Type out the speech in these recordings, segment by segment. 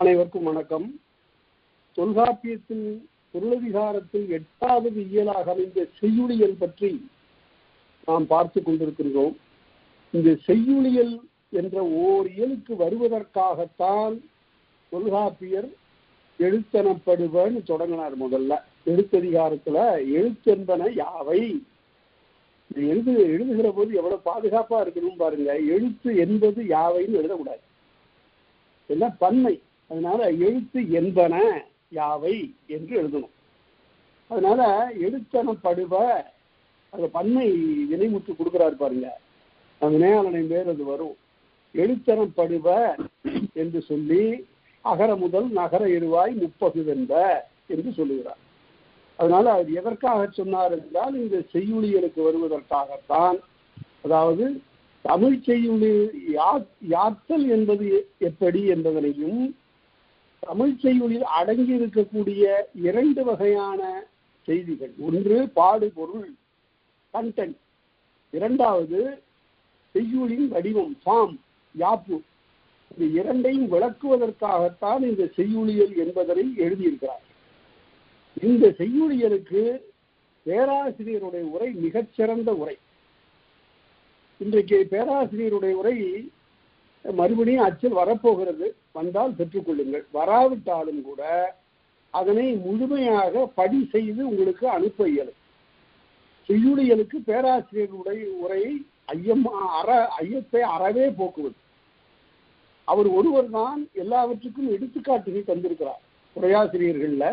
அனைவருக்கும் வணக்கம். தொல்காப்பியத்தில் பொருளதிகாரத்தில் 8வது இயலாக அமைந்த செய்யுளியல் பற்றி நாம் பார்த்து கொண்டிருக்கின்றோம். இந்த செய்யுளியல் என்ற ஓர் இயலுக்கு வருவதற்காகத்தான் தொல்காப்பியர் எழுத்தெனப்படுவன்னு தொடங்கினார். முதல்ல எழுத்ததிகாரத்துல எழுத்தென்பன யாவை, எழுதுகிற போது எவ்வளவு பாதுகாப்பா இருக்கணும் பாருங்க. எழுத்து என்பது யாவைன்னு எழுதக்கூடாது, எல்லாம் பன்மை. அதனால எழுத்து என்பன யாவை என்று எழுதணும். அதனால எழுத்தெனப்படுவ அந்த பன்மை வினைமுற்று கொடுக்கிறார் பாருங்க, அந்த வினையாளனை பேர் அது வரும். எழுத்தெனப்படுவ என்று சொல்லி அகர முதல் நகர இருவாய் முப்பகுதென்ப என்று சொல்லுகிறார். அதனால அவர் எதற்காக சொன்னார் என்றால், இந்த செய்யுளியலுக்கு வருவதற்காகத்தான். அதாவது தமிழ் செய்யுளி யாத்தல் என்பது எப்படி என்பதனையும், தமிழ் செய்யுளில் அடங்கி இருக்கக்கூடிய 2 வகையான செய்திகள், ஒன்று பாடு பொருள் கண்டென்ட், 2வது செய்யுளின் வடிவம் ஃபார்ம் யாப்பு. இந்த 2ஐயும் விளக்குவதற்காகத்தான் இந்த செய்யுளியல் என்பதனை எழுதியிருக்கிறார். இந்த செய்யுளியலுக்கு பேராசிரியருடைய உரை மிகச்சிறந்த உரை. இன்றைக்கு பேராசிரியருடைய உரை மறுபடியும் அச்சில் வரப்போகிறது, வந்தால் பெற்றுக்கொள்ளுங்கள். வராவிட்டாலும் கூட அதனை முழுமையாக படி செய்து உங்களுக்கு அனுப்ப இயலும். செய்யுளியலுக்கு பேராசிரியருடைய உரையை ஐயத்தை அறவே போக்குவது. அவர் ஒருவர் தான் எல்லாவற்றுக்கும் எடுத்துக்காட்டுகள் தந்திருக்கிறார். உரையாசிரியர்கள்ல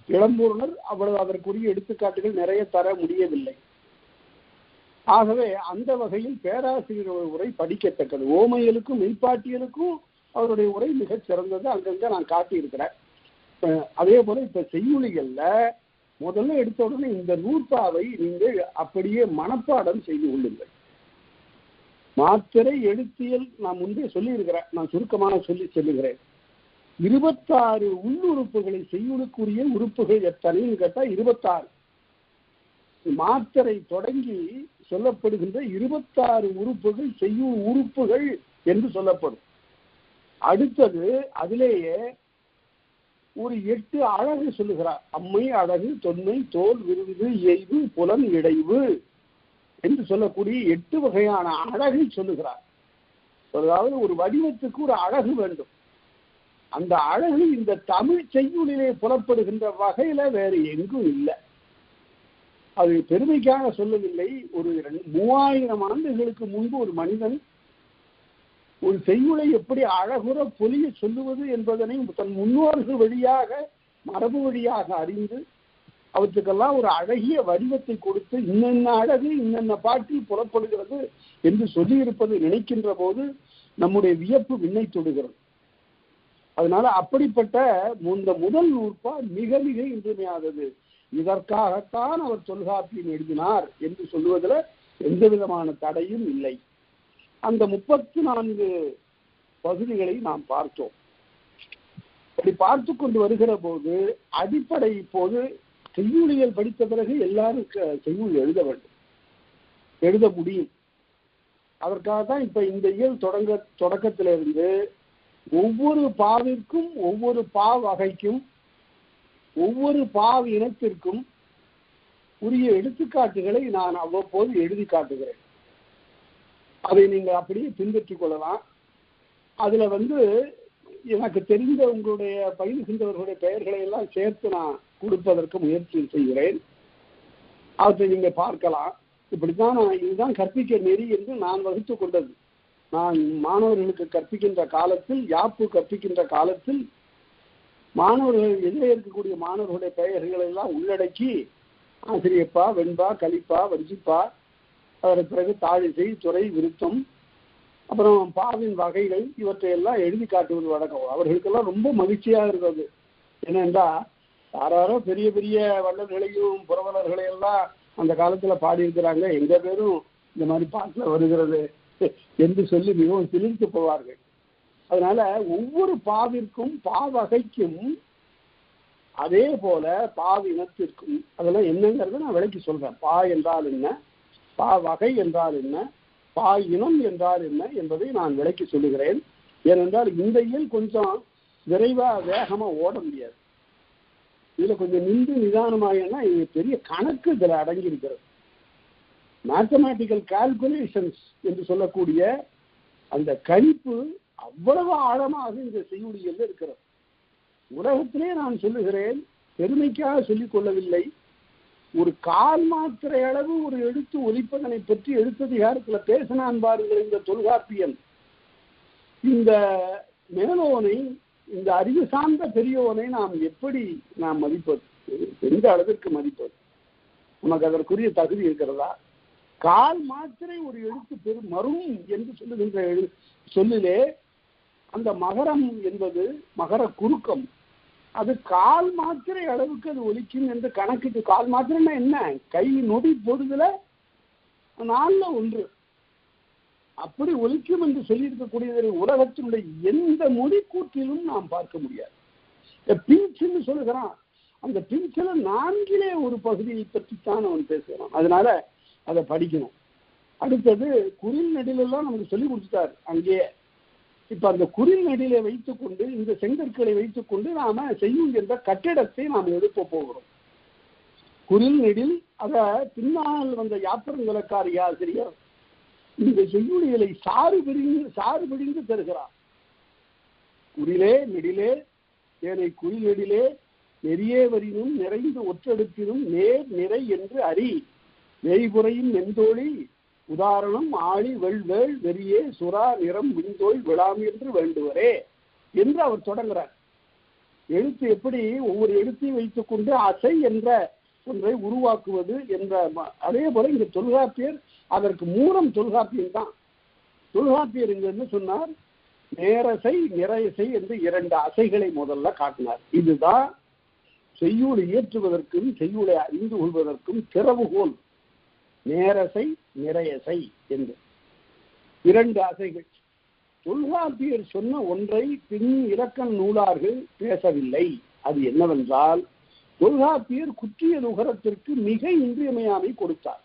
இளம்பூர்ணர் அவ்வளவு அதற்குரிய எடுத்துக்காட்டுகள் நிறைய தர முடியவில்லை. ஆகவே அந்த வகையில் பேராசிரியருடைய உரை படிக்கத்தக்கது. ஓமையலுக்கும் மெய்ப்பாட்டியலுக்கும் அவருடைய உரை மிகச் சிறந்தது. அங்கங்க நான் காட்டியிருக்கிறேன். அதே போல இப்ப செய்யுளிகள்ல முதல்ல எடுத்த உடனே இந்த நூற்பாவை நீங்கள் அப்படியே மனப்பாடம் செய்து கொள்ளுங்கள். மாத்திரை எழுத்தியல் நான் முன்பே சொல்லி இருக்கிறேன், நான் சுருக்கமான சொல்லி சொல்லுகிறேன். 26 உள்ளுறுப்புகளை, செய்யுளுக்குரிய உறுப்புகள் எத்தனைன்னு கேட்டா 26. மாத்திரை தொடங்கி சொல்லப்படுகின்ற 26 உறுப்புகள் செய்யுள் உறுப்புகள் என்று சொல்லப்படும். அடுத்தது அதிலேயே ஒரு 8 அழகு சொல்லுகிறார். அம்மை, அழகு, தொன்மை, தோல், விருந்து, இயைவு, புலன், இடைவு என்று சொல்லக்கூடிய 8 வகையான அழகை சொல்லுகிறார். அதாவது ஒரு வடிவத்துக்கு ஒரு அழகு வேண்டும். அந்த அழகு இந்த தமிழ் செய்யுளிலே புலப்படுகின்ற வகையில வேறு எங்கும் இல்லை. அது பெருமைக்காக சொல்லவில்லை. ஒரு 3000 ஆண்டுகளுக்கு முன்பு ஒரு மனிதன் ஒரு செய்யுளை எப்படி அழகுற பொலிய சொல்லுவது என்பதனை தன் முன்னோர்கள் வழியாக, மரபு வழியாக அறிந்து அவற்றுக்கெல்லாம் ஒரு அழகிய வடிவத்தை கொடுத்து இன்னென்ன அழகு இன்னென்ன பாட்டில் புலப்படுகிறது என்று சொல்லியிருப்பதை நினைக்கின்ற போது நம்முடைய வியப்பு விண்ணை தொடுகிறது. அதனால அப்படிப்பட்ட இந்த முதல் நூற்பா மிக மிக இன்றியமையாதது. இதற்காகத்தான் அவர் தொல்காப்பியம் எழுதினார் என்று சொல்லுவதில் எந்த விதமான தடையும் இல்லை. அந்த 34 பகுதிகளை நாம் பார்த்தோம். அப்படி பார்த்து கொண்டு வருகிற போது அடிப்படை, இப்போது செய்யுளியல் படித்த பிறகு எல்லாரும் செய்யுள் எழுத வேண்டும், எழுத முடியும். அதற்காகத்தான் இப்ப இந்த இயல் தொடக்கத்திலிருந்து ஒவ்வொரு பாவிற்கும், ஒவ்வொரு பா வகைக்கும், ஒவ்வொரு பாவ இனத்திற்கும் உரிய எடுத்துக்காட்டுகளை நான் அவ்வப்போது எழுதி காட்டுகிறேன். அதை நீங்கள் அப்படியே பின்பற்றிக் கொள்ளலாம். அதுல எனக்கு தெரிந்த உங்களுடைய பயிலுகின்றவர்களுடைய பெயர்களை எல்லாம் சேர்த்து நான் கொடுப்பதற்கு முயற்சி செய்கிறேன். அவற்றை நீங்க பார்க்கலாம். இப்படித்தான் இதுதான் கற்பிக்க நெறி என்று நான் வகுத்து கொண்டது. நான் மாணவர்களுக்கு கற்பிக்கின்ற காலத்தில், யாப்பு கற்பிக்கின்ற காலத்தில், மாணவர்கள் எதிரே இருக்கக்கூடிய மாணவர்களுடைய பெயர்களை எல்லாம் உள்ளடக்கி ஆசிரியப்பா, வெண்பா, கலிப்பா, வஞ்சிப்பா, அதற்கு பிறகு தாழிசை, துறை, விருத்தம், அப்புறம் பாவின் வகைகள், இவற்றையெல்லாம் எழுதி காட்டுவது வழக்கம். அவர்களுக்கெல்லாம் ரொம்ப மகிழ்ச்சியாக இருக்கிறது. ஏனென்றா யாராரோ பெரிய பெரிய வள்ளல்களையும் புரவலர்களையெல்லாம் அந்த காலத்துல பாடியிருக்கிறாங்க, எங்க பேரும் இந்த மாதிரி பாட்டுல வருகிறது என்று சொல்லி மிகவும் சிலிர்த்து போவார்கள். அதனால ஒவ்வொரு பாவிற்கும், பாவகைக்கும், அதே போல பாவினத்திற்கும் அதெல்லாம் என்னங்கிறத நான் விளக்கி சொல்றேன். பா என்றால் என்ன, பா வகை என்றால் என்ன, பா இனம் என்றால் என்ன என்பதை நான் விளக்கி சொல்லுகிறேன். ஏனென்றால் இந்த இயல் கொஞ்சம் விரைவா வேகமா ஓட முடியாது. இதுல கொஞ்சம் நின்று நிதானமாகனா இது பெரிய கணக்கு இதுல அடங்கி இருக்கிறது. மேத்தமேட்டிக்கல் கால்குலேஷன்ஸ் என்று சொல்லக்கூடிய அந்த கணிப்பு அவ்வளவு ஆழமாக இந்த செய்யுளியல்ல இருக்கிறது. உலகத்திலே நான் சொல்லுகிறேன், பெருமைக்காக சொல்லிக் கொள்ளவில்லை. ஒரு கால் மாத்திரை அளவு ஒரு எழுத்து ஒலிப்பதனை பற்றி எழுத்ததிகாரத்துல பேசினான் பாருங்கள் இந்த தொல்காப்பியன். இந்த மேலோனை, இந்த அறிவு சார்ந்த பெரியோனை நாம் மதிப்பது, எந்த அளவிற்கு மதிப்பது? உனக்கு அதற்குரிய தகுதி இருக்கிறதா? கால் மாத்திரை ஒரு எழுத்து பெரும் மரும் என்று சொல்லுகின்ற சொல்லிலே அந்த மகரம் என்பது மகர குறுக்கம், அது கால் மாத்திரை அளவுக்கு அது ஒலிக்கும் என்று கணக்கிட்டு, கால் மாத்திரைன்னா என்ன, கை நொடி பொழுதுல 4 அப்படி ஒலிக்கும் என்று சொல்லியிருக்கக்கூடியதை உலகத்தினுடைய எந்த மொழி கூற்றிலும் நாம் பார்க்க முடியாது. பிஞ்சுன்னு சொல்லுகிறான், அந்த பிஞ்சில 4 ஒரு பகுதியை பற்றித்தான் அவன் பேசுகிறான். அதனால அதை படிக்கணும். அடுத்தது குறில் நெடிலெல்லாம் நமக்கு சொல்லி கொடுத்துட்டார் அங்கேயே. இப்ப அந்த குறில் நெடிலை வைத்துக்கொண்டு, இந்த செங்கற்களை வைத்துக்கொண்டு நாம செய்யும் என்ற கட்டிடத்தை நாம் எழுப்ப போகிறோம். குறில் நெடில் அத பின்னால் வந்த யாத்திரங்கலக்காரி ஆசிரியர் இந்த செய்யுளியலை சாறு பிடிந்து தருகிறார். குறிலே நெடிலே ஏனை குறில் நெடிலே நெறியே வரினும் நிறைந்து ஒற்றெடுப்பினும் நேர் நிறை என்று அறி நெய்புறையும் மென்தோழி உதாரணம் ஆழி வெள்வேள் வெறியே சுறா நிறம் விண்தோய் விழாம் என்று வேண்டுவரே என்று அவர் தொடங்குறார். எழுத்து எப்படி ஒவ்வொரு எழுத்தையும் வைத்துக் கொண்டு அசை என்ற ஒன்றை உருவாக்குவது என்ற, அதே போல இங்க தொல்காப்பியர் அதற்கு மூலம் தொல்காப்பியம் தான். தொல்காப்பியர் இங்க என்ன சொன்னார், நேரசை நிறையசை என்று 2 அசைகளை முதல்ல காட்டினார். இதுதான் செய்யுளை இயற்றுவதற்கும் செய்யுளை அறிந்து கொள்வதற்கும் திறவுகோல். நேரசை நிறையசை என்று 2 அசைகள். தொல்காப்பியர் சொன்ன ஒன்றை பின் இலக்கண நூலார்கள் பேசவில்லை. அது என்னவென்றால், தொல்காப்பியர் குற்றியல் உகரத்திற்கு மிக இன்றியமையாமை கொடுத்தார்.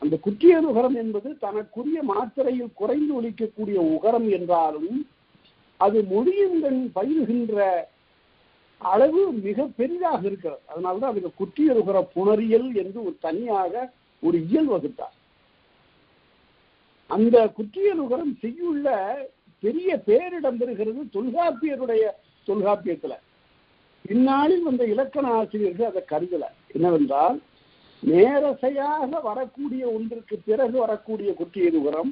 அந்த குற்றியல் உகரம் என்பது தனக்குரிய மாத்திரையில் குறைந்து ஒலிக்கக்கூடிய உகரம் என்றாலும் அது மொழியின் பயிலுகின்ற அளவு மிக பெரிதாக இருக்கிறது. அதனால்தான் அதுக்கு குற்றியல் உகர புணரியல் என்று ஒரு தனியாக ஒரு இயல் வகுத்தார். அந்த குற்றியல் உகரம் செய்யுள்ள பெரிய பேரிடம் பெறுகிறது தொல்காப்பியருடைய தொல்காப்பியத்துல. பின்னாளில் வந்த இலக்கண ஆசிரியர்கள் அதை கருதல. என்னவென்றால், நேரசையாக வரக்கூடிய ஒன்றுக்கு பிறகு வரக்கூடிய குற்றியல் உகரம்,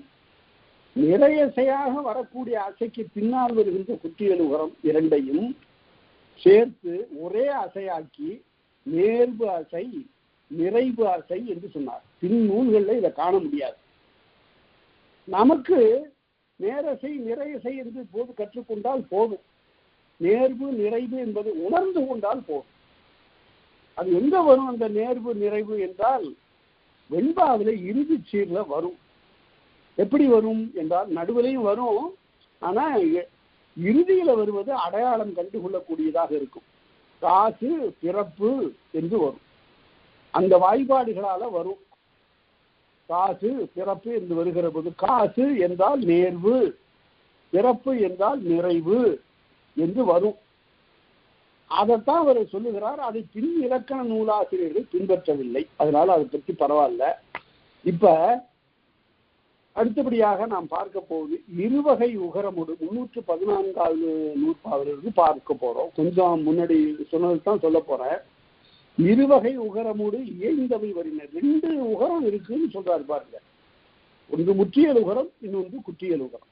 நிறையசையாக வரக்கூடிய அசைக்கு பின்னால் வருகின்ற குற்றியல் உகரம் இரண்டையும் சேர்த்து ஒரே அசையாக்கி நேர்வு அசை நிறைவு அசை என்று சொன்னார். பின் நூல்களில் இதை காண முடியாது. நமக்கு நேரசை நிறையசை என்று போது கற்றுக்கொண்டால் போதும். நேர்வு நிறைவு என்பது உணர்ந்து கொண்டால் போதும். அது எங்க வரும் அந்த நேர்வு நிறைவு என்றால், வெண்பாவில இறுதி சீர்ல வரும். எப்படி வரும் என்றால், நடுவிலையும் வரும், ஆனா இறுதியில வருவது அடையாளம் கண்டுகொள்ளக்கூடியதாக இருக்கும். காசு பிறப்பு என்று வரும். அந்த வாய்ப்பாடுகளால வரும். காசு பிறப்பு என்று வருகிற போது காசு என்றால் நேர்வு, பிறப்பு என்றால் நிறைவு என்று வரும். அதைத்தான் அவர் சொல்லுகிறார். அதை பின் இலக்கண நூலாசிரியர்கள் பின்பற்றவில்லை. அதனால அதை பற்றி பரவாயில்ல. இப்ப அடுத்தபடியாக நாம் பார்க்க போவது இருவகை உகரமுடு 314வது நூற்பாவிலிருந்து பார்க்க போறோம். கொஞ்சம் முன்னாடி சொன்னது தான் சொல்ல போறேன். இருவகை உகரமுடு இயைந்தவை வரினர். 2 உகரம் இருக்குன்னு சொல்றாரு பாருங்க. ஒன்று முற்றியல் உகரம், இன்னொன்று குற்றியல் உகரம்.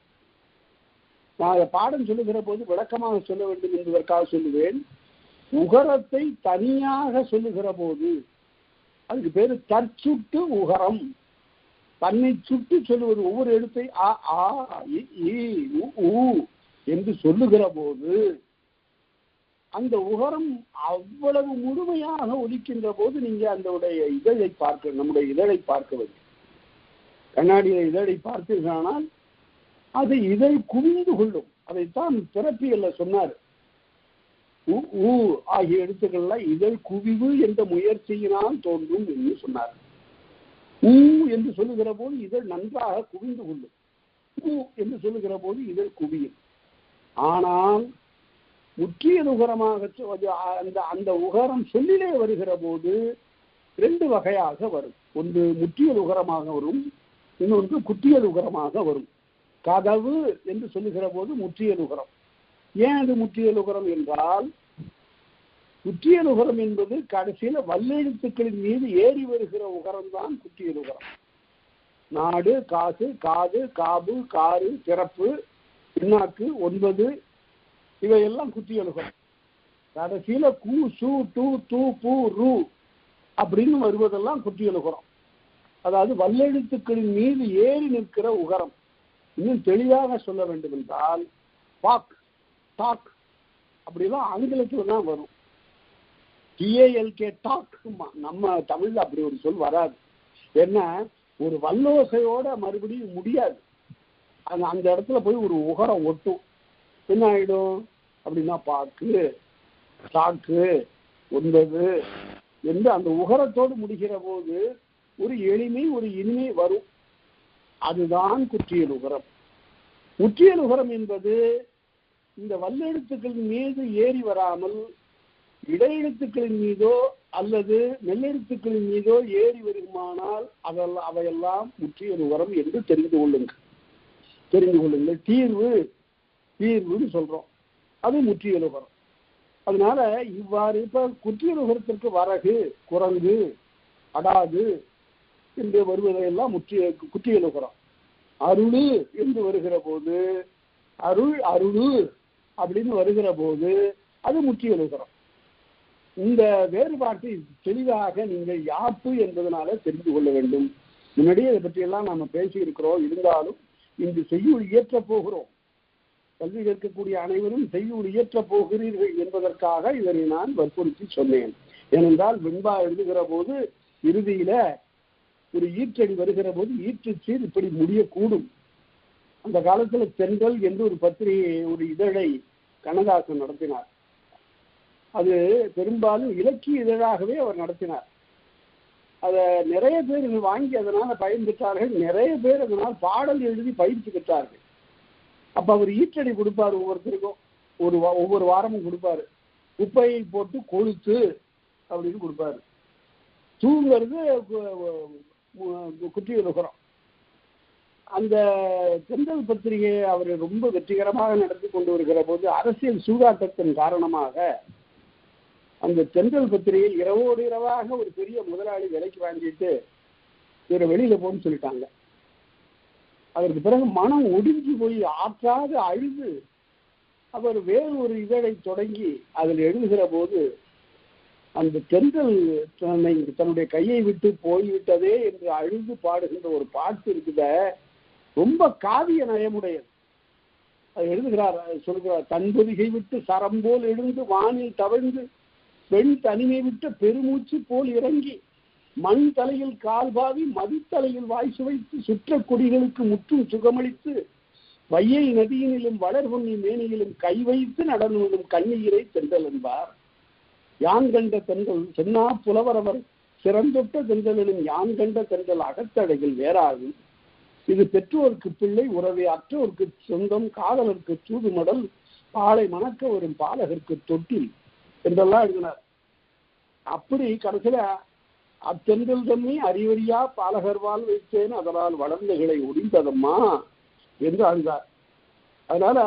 நான் பாடம் சொல்லுகிற போது விளக்கமாக சொல்ல வேண்டும் என்பதற்காக சொல்லுவேன். உகரத்தை தனியாக சொல்லுகிற போது அதுக்கு பேரு தற்சுட்டு உகரம். தன்னை சுட்டு சொல்லுவது, ஒவ்வொரு எழுத்தை ஆ ஆ இ உ என்று சொல்லுகிற போது அந்த உகரம் அவ்வளவு முழுமையாக ஒலிக்கின்ற போது நீங்க அந்த இதழை பார்க்க, நம்முடைய இதழை பார்க்க வேண்டும். கண்ணாடியில இதழை பார்த்தீர்களானால் அது இதழ் குவிந்து கொள்ளும். அதைத்தான் பிறப்பியல்ல சொன்னார். ஊ ஆகிய எழுத்துக்கள்லாம் இதழ் குவிவு என்ற முயற்சியினால் தோன்றும் என்று சொன்னார். ஊ என்று சொல்லுகிற போது இதழ் நன்றாக குவிந்து கொள்ளும். ஊ என்று சொல்லுகிற போது இதழ் குவியும். ஆனால் முற்றியல் உகரமாக அந்த உகரம் சொல்லிலே வருகிற போது ரெண்டு வகையாக வரும். ஒன்று முற்றியல் உகரமாக வரும், இன்னொன்று குற்றியல் உகரமாக வரும். கதவு என்று சொல்லுகிற போது முற்றியல் உகரம். ஏன் அது முற்றியல் உகரம் என்றால், குற்றியல் உகரம் என்பது கடைசியில வல்லெழுத்துக்களின் மீது ஏறி வருகிற உகரம் தான் குற்றியல் உகரம். நாடு, காசு, காது, காபு, காரு, சிறப்பு, பின்னாக்கு, 9 இவையெல்லாம் குற்றியல் உகரம். கடைசியில கு, சு, டு, து, பு, ரு அப்படின்னு வருவதெல்லாம் குற்றியல் உகரம். அதாவது வல்லெழுத்துக்களின் மீது ஏறி நிற்கிற உகரம். இன்னும் தெளிவாக சொல்ல வேண்டும் என்றால் பாக், டாக் அப்படிலாம் ஆங்கிலத்தில் தான் வரும். TALK talk. நம்ம தமிழ்ல அப்படி ஒரு சொல் வராது. என்ன, ஒரு வல்லோசையோட மறுபடியும் முடியாது. அந்த இடத்துல போய் ஒரு உகரம் ஒட்டும். என்ன ஆயிடும் அப்படின்னா பாக்கு, டாக்கு, 9 என்று அந்த உகரத்தோடு முடிகிற போது ஒரு எளிமை, ஒரு இனிமை வரும். அதுதான் குற்றியல் உகரம். முற்றியல் உகரம் என்பது இந்த வல்லெழுத்துக்களின் மீது ஏறி வராமல் இடையெழுத்துக்களின் மீதோ அல்லது மெல்லெழுத்துக்களின் மீதோ ஏறி வருமானால் அவையெல்லாம் முற்றியல் உகரம் என்று தெரிந்து கொள்ளுங்கள். தீர்வுன்னு சொல்றோம், அது முற்றியல் உகரம். அதனால இவ்வாறு இப்ப குற்றியல் உகரத்திற்கு வரகு, குரங்கு, அடாது என்று வருவதையெல்லாம் குற்றியல் உகரம். அருளு என்று வருகிற போது, அருளு அப்படின்னு வருகிற போது அது முற்றியல் உகரம். இந்த வேறுபாட்டை தெளிவாக நீங்கள் யாப்பு என்பதனால தெரிந்து கொள்ள வேண்டும். முன்னாடியே இதை பற்றியெல்லாம் நாம பேசி இருக்கிறோம். இருந்தாலும் இங்கு செய்யுள் இயற்றப் போகிறோம். கல்வி கற்கக்கூடிய அனைவரும் செய்யுள் இயற்றப் போகிறீர்கள் என்பதற்காக இதனை நான் வற்புறுத்தி சொன்னேன். ஏனென்றால் வெண்பா எழுதுகிற போது இறுதியில ஒரு ஈற்றடி வருகிற போது ஈற்றுச்சீர் இப்படி முடியக்கூடும். அந்த காலத்துல தென்றல் என்று ஒரு பத்திரிகை, ஒரு இதழை கண்ணதாசன் நடத்தினார். அது பெரும்பாலும் இலக்கிய இதழாகவே அவர் நடத்தினார். அதை நிறைய பேர் வாங்கி அதனால பயன்பெற்றார்கள். நிறைய பேர் அதனால் பாடல் எழுதி பயிற்சி பெற்றார்கள். அப்ப அவர் ஈற்றடி கொடுப்பாரு, ஒவ்வொருத்தருக்கும் ஒவ்வொரு வாரமும் கொடுப்பாரு. குப்பையை போட்டு கொளுத்து அப்படின்னு கொடுப்பாரு. தூங்கிறது குற்றியல் உகரம். அந்த தென்றல் பத்திரிகையை அவர் ரொம்ப வெற்றிகரமாக நடத்தி கொண்டு வருகிற போது அரசியல் சூதாட்டத்தின் காரணமாக அந்த தென்றல் பத்திரிகை இரவோடு இரவாக ஒரு பெரிய முதலாளி விலைக்கு வாங்கிட்டு இவரை வெளியில போன்னு சொல்லிட்டாங்க. அதற்கு பிறகு மனம் ஒடுங்கி போய் ஆற்றாது அழுது அவர் வேறு ஒரு இதழை தொடங்கி அதில் எழுதுகிற போது அந்த தென்றல் தன்னுடைய கையை விட்டு போய்விட்டதே என்று அழுது பாடுகின்ற ஒரு பாட்டு இருக்குத, ரொம்ப காவிய நயமுடையது. அது எழுதுகிறார், சொல்கிறார், தன்பொதிகை விட்டு சரம்போல் எழுந்து வானில் தவழ்ந்து பெண் தனிமை விட்ட பெருமூச்சு போல் இறங்கி மண் தலையில் கால்பாவி மதித்தலையில் வாய் சுவைத்து சுற்ற கொடிகளுக்கு முற்றும் சுகமளித்து வையை நதியினிலும் வளர்பொன்னி மேனியிலும் கை வைத்து நடனும் கண்ணீரை தென்றல் என்பார். யான் கண்ட தென்றல் சென்னா புலவரவர் சிறந்தொட்ட தென்றலிலும் யான் கண்ட தென்றல் அகத்தடையில் வேறாகும். இது பெற்றோருக்கு பிள்ளை உறவே அற்றோருக்கு சொந்தம் காதலருக்கு சூதுமடல் பாலை மணக்க வரும் பாலகருக்கு தொட்டில் என்றெல்லாம் எழுதினார். அப்படி கடைசியில அத்தென்றல் தம்மை அறிவறியா பாலகர்வால் வைத்தேன் அதனால் வளர்ந்தகளை ஒடிந்ததம்மா என்று அழுதார். அதனால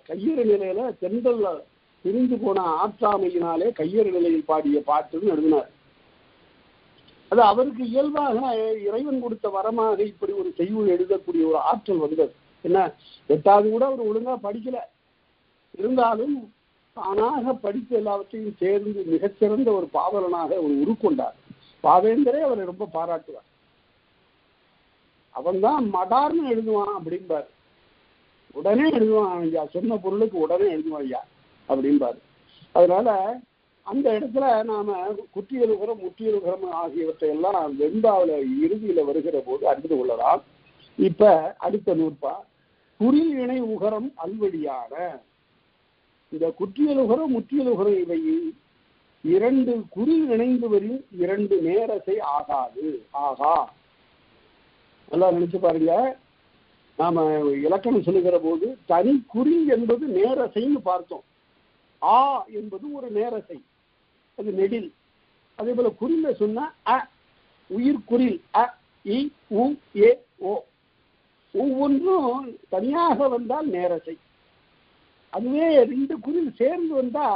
கையறு நிலையில தென்றல் பிரிந்து போன ஆற்றாமையினாலே கையறு நிலையில் பாடிய பாட்டுன்னு எழுதினார். அது அவருக்கு இயல்பாக இறைவன் கொடுத்த வரமாக இப்படி ஒரு செய்யுள் எழுதக்கூடிய ஒரு ஆற்றல் வந்தது. என்ன, 8வது கூட அவர் ஒழுங்கா படிக்கல, இருந்தாலும் தானாக படித்து எல்லாவற்றையும் சேர்ந்து மிகச்சிறந்த ஒரு பாவலனாக அவர் உருக்கொண்டார். பாவேந்தரே அவரை ரொம்ப பாராட்டுவார். அவன் தான் மடார்னு எழுதுவான் அப்படின்பாரு. உடனே எழுதுவான் ஐயா, சொன்ன பொருளுக்கு உடனே எழுதுவான் ஐயா அப்படின்பாரு. அதனால அந்த இடத்துல நாம குற்றியல் உகரம் முற்றியல் உகரம் ஆகியவற்றை எல்லாம் வெண்பாவில் இறுதியில வருகிற போது அறிந்து கொள்ளலாம். இப்ப அடுத்த நூற்பா குறில் இணை உகரம் அல்வழியான இந்த குற்றியல் உகரம் முற்றியல் உகரம் இவை 2 குறில் இணைந்து வரும் 2 நேரசை ஆகாது. ஆகா, நல்லா நினைச்சு பாருங்க. நாம இலக்கணம் சொல்லுகிற போது தனி குறில் என்பது நேரசைன்னு பார்த்தோம். ஆ என்பது ஒரு நேரசை, அது நெடில். அதே போல குறில சொன்னா அ, உயிர்குறில் அ, இ, உ, ஏ, ஓ, ஒவ்வொன்றும் தனியாக வந்தால் நேரசை. அதுவே 2 குறில் சேர்ந்து வந்தா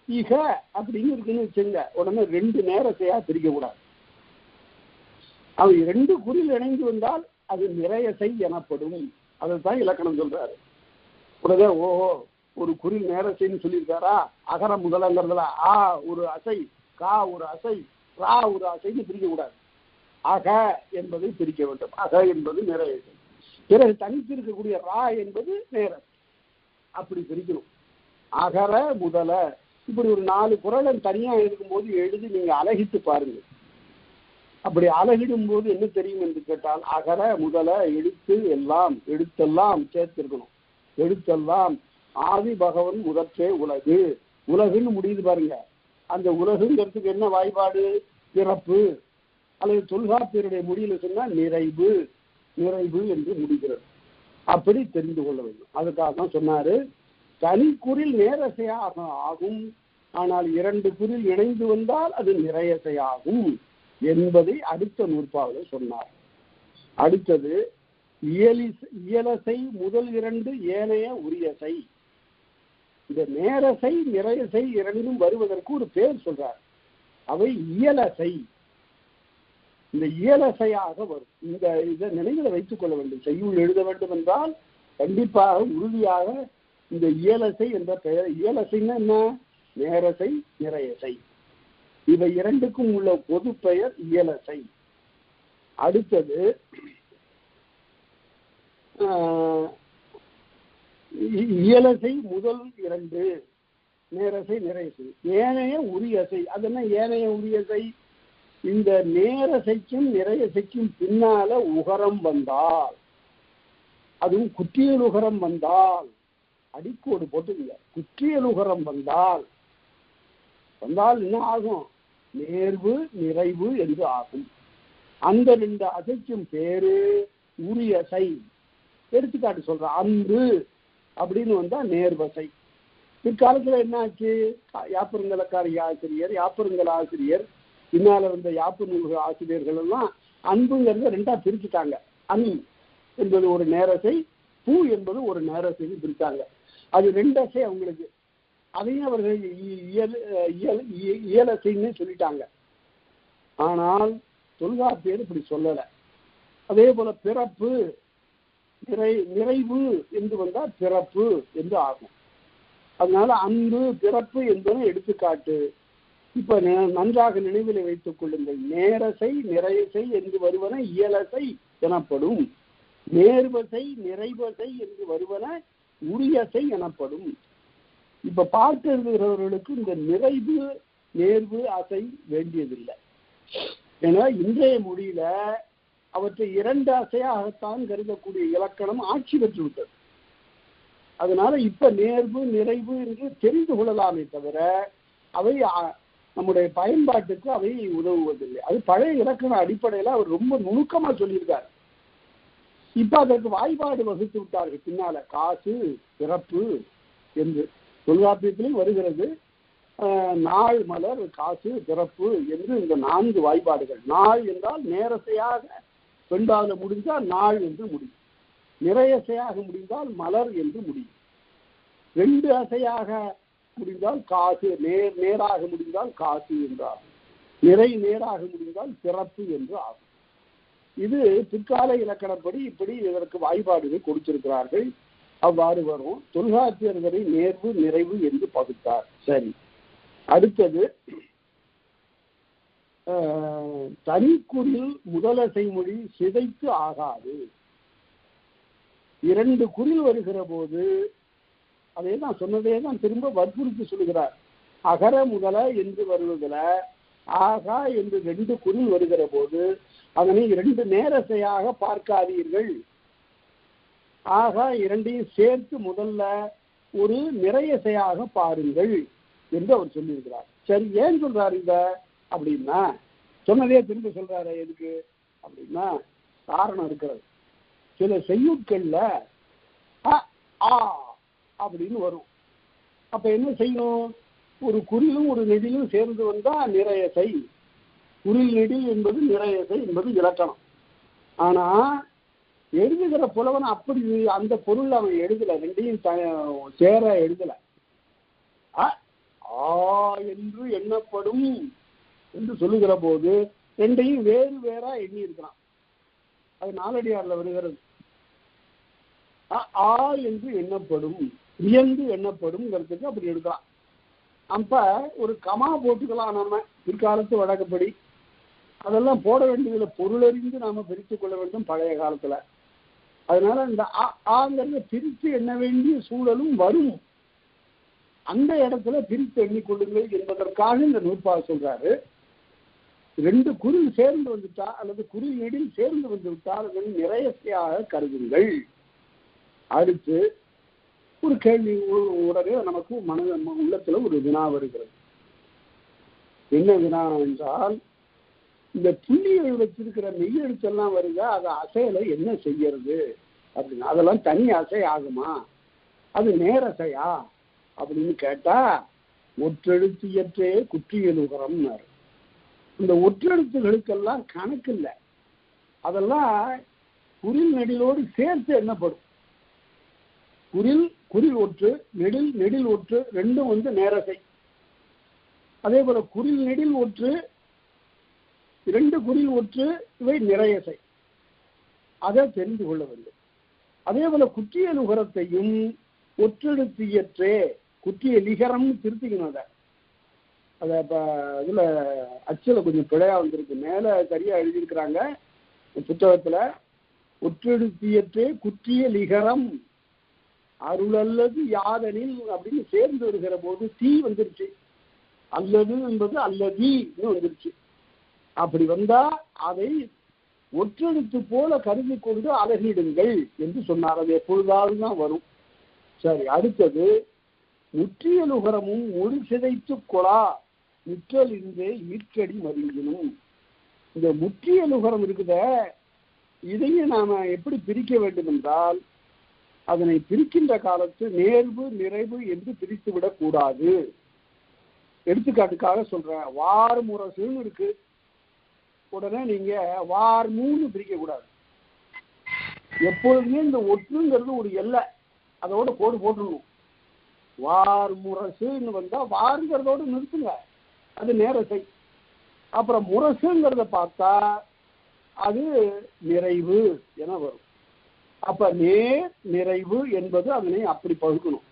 இக அப்படின்னு இருக்குன்னு வச்சுங்க, உடனே 2 நேரசையா பிரிக்க கூடாது. அது 2 குறில் இணைந்து வந்தால் அது நிறையசை எனப்படும். அதைத்தான் இலக்கணம் சொல்றாரு. உடனே ஓஹோ, ஒரு குறில் நேரசைன்னு சொல்லியிருக்காரா, அகர முதலங்கிறதுல ஆ ஒரு அசை, கா ஒரு அசை, ரா ஒரு அசைன்னு பிரிக்க கூடாது. அக என்பதை பிரிக்க வேண்டும். அக என்பது நிறையசை. பிறகு தனித்து இருக்கக்கூடிய ரா என்பது நேரசை. அப்படி பிரிக்கணும். அகர முதல இப்படி ஒரு 4 குறளை தனியா இருக்கும்போது எழுதி நீங்க அலகிட்டு பாருங்க. அப்படி அலகிடும் போது என்ன தெரியும் என்று கேட்டால், அகர முதல எழுத்து எல்லாம், எழுத்தெல்லாம் சேர்த்திருக்கணும். எழுத்தெல்லாம் ஆதி பகவன் முதற்றே உலகு, உலகுன்னு முடியுது பாருங்க. அந்த உலகுங்கிறதுக்கு என்ன வாய்பாடு? பிறப்பு. அல்லது தொல்காப்பியருடைய முடியல சொன்னா நிறைவு, நிறைவு என்று முடிகிறது. அப்படி தெரிந்து கொள்ள வேண்டும். அதுக்காக தான் சொன்னாரு, தனிக்குறில் நேரசையாக ஆகும், ஆனால் 2 குறில் இணைந்து வந்தால் அது நிறையசையாகும் என்பதை அடுத்த நூற்பாவில் சொன்னார். அடுத்தது இயலசை முதல் 2 ஏனைய உரியசை. இந்த நேரசை நிறையசை இரண்டும் வருவதற்கு ஒரு பேர் சொல்றார். அவை இயலசை. இந்த இயலசையாக வரும். இந்த இதை நினைவில் வைத்துக் கொள்ள வேண்டும். செய்யுள் எழுத வேண்டும் என்றால் கண்டிப்பாக உறுதியாக இந்த இயலசை என்ற பெயர். இயலசைன்னா என்ன? நேரசை நிறையசை, இவை 2க்கும் உள்ள பொது பெயர் இயலசை. அடுத்தது இயலசை முதல் 2 நேரசை நிறையசை. ஏனைய உரியசை. அது என்ன ஏனைய உரியசை? இந்த நேரசைக்கும் நிறையசைக்கும் பின்னால உகரம் வந்தால், அதுவும் குற்றியல் உகரம் வந்தால், அடிக்கோடு போட்டுங்க, குற்றியல் உகரம் வந்தால் என்ன ஆகும்? நேர்வு நிறைவு என்று ஆகும். அந்த 2 அசைக்கும் பேரு உரியசை. எடுத்துக்காட்டு சொல்ற, அன்பு அப்படின்னு வந்தா நேர்வசை. பிற்காலத்துல என்ன ஆச்சு? யாப்பருங்கலக்காரி ஆசிரியர், யாப்பருங்கல் ஆசிரியர், பின்னால வந்த யாப்பு நூல்கள் ஆசிரியர்கள் எல்லாம் அன்புங்கிறத 2ஆ பிரிச்சுட்டாங்க. அன் என்பது ஒரு நேரசை, பூ என்பது ஒரு நேரசை பிரித்தாங்க. அது 2 அசை அவங்களுக்கு. அதையும் அவர்கள் இயலசைன்னு சொல்லிட்டாங்க. ஆனால் தொல்காப்பியர் இப்படி சொல்லலை. அதே போல பிறப்பு நிறைவு என்று வந்தால் பிறப்பு என்று ஆகும். அதனால அன்பு பிறப்பு என்பது எடுத்துக்காட்டு. இப்ப நன்றாக நினைவில் வைத்துக் கொள்ளுங்கள். நேரசை நிறையசை என்று வருவன இயலசை எனப்படும். நேர்வசை நிறைவசை என்று வருவன உரியசை எனப்படும். இப்ப பார்த்து எழுதுகிறவர்களுக்கு இந்த நிறைவு நேர்வு அசை வேண்டியதில்லை. ஏன்னா இன்றைய மொழியில அவற்றை 2 அசையாகத்தான் கருதக்கூடிய இலக்கணம் ஆட்சி பெற்று விட்டது. அதனால இப்ப நேர்வு நிறைவு என்று தெரிந்து கொள்ளலாமே தவிர அவை நம்முடைய பயன்பாட்டுக்கு அவை உதவுவதில்லை. அது பழைய இலக்கண அடிப்படையில் அவர் ரொம்ப நுணுக்கமா சொல்லியிருக்காரு. இப்ப அதற்கு வாய்ப்பாடு வகுத்து விட்டார்கள் பின்னால. காசு பிறப்பு என்று தொல்காப்பியத்திலும் வருகிறது. நாள் மலர் காசு பிறப்பு என்று இந்த 4 வாய்ப்பாடுகள். நாள் என்றால் நேரசையாக பெண்பாக முடிந்தால் நாள் என்று முடியும், நிறையசையாக முடிந்தால் மலர் என்று முடியும், 2 அசையாக முடிந்தால் காசு, நேராக முடிந்தால் காசு என்றாகும், நேராக முடிந்தால் பிறப்பு என்று ஆகும். இது பிற்கால இலக்கணப்படி இப்படி இதற்கு வாய்ப்பாடுகள் கொடுத்திருக்கிறார்கள். அவ்வாறு வரும். தொல்காப்பியர்களை நேர்வு நிறைவு என்று பகுத்தார். சரி, அடுத்தது தனிக்குறில் முதலசை மொழி சிதைத்து ஆகாது. 2 குறில் வருகிற போது அதே தான் சொன்னதே தான் திரும்ப வற்புறுத்தி சொல்லுகிறார். அகர முதல என்று வருவதில் ஆகா என்று 2 குறில் வருகிற போது அதனை 2 நேரசையாக பார்க்காதீர்கள். ஆகா 2ஐயும் சேர்த்து முதல்ல ஒரு நிறையசையாக பாருங்கள் என்று அவர் சொல்லியிருக்கிறார். சரி, ஏன் சொல்றாரு இத அப்படின்னா, சொன்னதே திரும்ப சொல்றாரு எதுக்கு அப்படின்னா காரணம் இருக்கிறது. சில செய்யுட்கள்ல அ ஆ அப்படின்னு வரும். அப்ப என்ன செய்யணும்? ஒரு குறிலும் ஒரு நெடிலும் சேர்ந்து வந்தா நிறையசை. குறில் நெடில் என்பது நிறையசை என்பது இலக்கணம். ஆனா எழுதுகிற புலவன் அப்படி அந்த பொருள் அவன் எழுதல, ரெண்டையும் சேர எழுதல. ஆ என்று எண்ணப்படும் என்று சொல்லுகிற போது ரெண்டையும் வேறு வேறா எண்ணி இருக்கிறான். அது நாலடியார்ல வருகிறது. ஆ என்று எண்ணப்படும், வியந்து எண்ணப்படும்ங்கிறதுக்கு அப்படி எடுக்கலாம். அப்ப ஒரு கமா போட்டுக்கலாம் நம்ம பிற்காலத்து வழக்கப்படி. அதெல்லாம் போட வேண்டியதுல பொருளறிந்து நாம பிரித்துக் கொள்ள வேண்டும் பழைய காலத்துல. அதனால இந்த ஆங்கிறத பிரித்து எண்ண வேண்டிய சூழலும் வரும். அந்த இடத்துல பிரித்து எண்ணிக்கொள்ளுங்கள் என்பதற்காக இந்த நூற்பாக சொல்றாரு. ரெண்டு குரில் சேர்ந்து வந்துட்டா அல்லது குரில் நெடில் சேர்ந்து வந்து விட்டால் அதனை நிறையசையாக கருதுங்கள். அடுத்து ஒரு கேள்வி உடனே நமக்கு உள்ளத்துல ஒரு வினா வருகிறது. என்ன வினா என்றால், இந்த புள்ளியை வச்சிருக்கிற மெய் எழுத்தெல்லாம் வருங்க, அது அசையலை என்ன செய்யறது அப்படின்னு. அதெல்லாம் தனி அசை ஆகுமா, அது நேரசையா அப்படின்னு கேட்டா, ஒற்றெழுத்தியற்றே குற்றியலுகரம்னாரு. இந்த ஒற்றெழுத்துகளுக்கெல்லாம் கணக்கு இல்லை. அதெல்லாம் குறில் நெடிலோடு சேர்த்து எண்ணப்படும். குறில் ஒற்று, நெடில் ஒற்று ரெண்டும் நேரசை. அதே போல குறில் நெடில் ஒற்று, இரண்டு குறில் ஒற்று, இவை நிறையசை. அதை தெரிந்து கொள்ள வேண்டும். அதே போல குற்றிய லுகரத்தையும் ஒற்றெழுத்தியற்றே, குற்றிய லிகரம் திருத்திக்கணும். அதை இப்போ இதில் அச்சில் கொஞ்சம் பிழையா வந்திருக்கு, மேலே சரியா எழுதியிருக்கிறாங்க புத்தகத்துல. ஒற்றெழுத்தியற்றே குற்றிய லிகரம் அருள் அல்லது யாதனில் அப்படின்னு சேர்ந்து வருகிற போது தீ வந்துருச்சு. அல்லது என்பது அல்லதின்னு வந்துருச்சு. அப்படி வந்தா அதை ஒற்றெழுத்து போல கருதி கொண்டு அழகிடுங்கள் என்று சொன்னார். அது எப்பொழுதாவது தான் வரும். சரி, அடுத்தது முற்றியலுகரமும் மொழி சிதைத்து கொளா முற்றல் இருந்தே ஈர்க்கடி மருங்கினும். இந்த முற்றியலுகரம் இருக்குத, இதையும் நாம எப்படி பிரிக்க வேண்டும் என்றால், அதனை பிரிக்கின்ற காலத்து நேர்வு நிறைவு என்று பிரித்து விடக்கூடாது. எடுத்துக்காட்டுக்காக சொல்றேன், வார் முரசுன்னு இருக்கு, உடனே நீங்க வார் மூணு பிரிக்க கூடாது. எப்பொழுதுமே இந்த ஒற்றுங்கிறது ஒரு எல்லை, அதோட கோடு போட்டுடணும். வார் முரசுன்னு வந்தா வாருங்கிறதோடு நிறுத்துங்க, அது நேரசை. அப்புறம் முரசுங்கிறத பார்த்தா அது நிறைவு என வரும். அப்ப நேர் நிறைவு என்பது அதனை அப்படி பகுக்கணும்.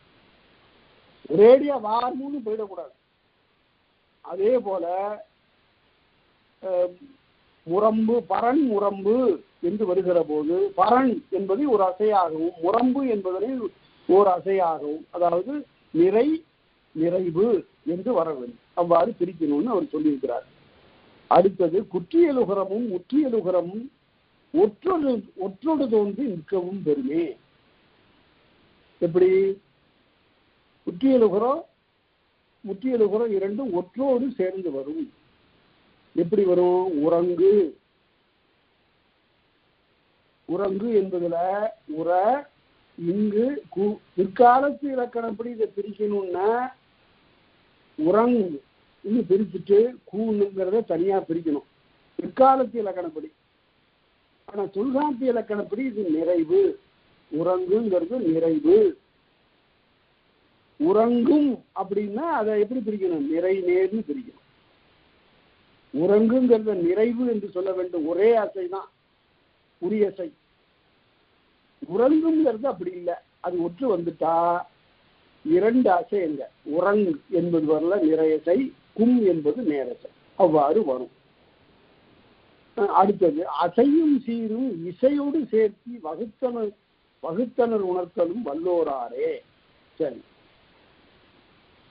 ஒரேடியா வார் மூணு போயிடக்கூடாது. அதே போல முரம்பு, பரண் முரம்பு என்று வருகிற போது பரண் என்பதை ஒரு அசையாகவும் முரம்பு என்பதனை ஓர் அசையாகவும், அதாவது நிறைவு என்று வர வேண்டும். அவ்வாறு பிரிக்கணும்னு அவர் சொல்லியிருக்கிறார். அடுத்தது குற்றியலுகரமும் முற்றியலுகரமும் ஒற்றொடு தோன்றி நிற்கவும் பெருமே. எப்படி? குற்றியலுகரம் முற்றியலுகரம் இரண்டும் ஒற்றோடு சேர்ந்து வரும். எப்படி வரும்? உறங்கு. உறங்கு என்பதுல உற இங்கு பிற்காலத்து இலக்கணப்படி இதை பிரிக்கணும்னா உறங்கு இன்னும் பிரிச்சுட்டு கூங்கிறத தனியா பிரிக்கணும் பிற்காலத்து இலக்கணப்படி. ஆனா தொல்காப்பிய இலக்கணப்படி இது நிறைவு. உறங்குங்கிறது நிறைவு. உறங்கும் அப்படின்னா அதை எப்படி பிரிக்கணும்? நிறை நேர்னு பிரிக்கணும். உறங்குங்கிறத நிறைவு என்று சொல்ல வேண்டும். ஒரே அசைதான், உரியசை. உறங்குங்கிறது அப்படி இல்லை, அது ஒற்று வந்துட்டா இரண்டு அசை எங்க உறங்கு என்பது வரல நிறையசை, கும் என்பது நேரசை, அவ்வாறு வரும். அடுத்தது அசையும் சீரும் இசையோடு சேர்த்தி வகுத்தனர் உணர்த்தலும் வல்லோராரே. சரி,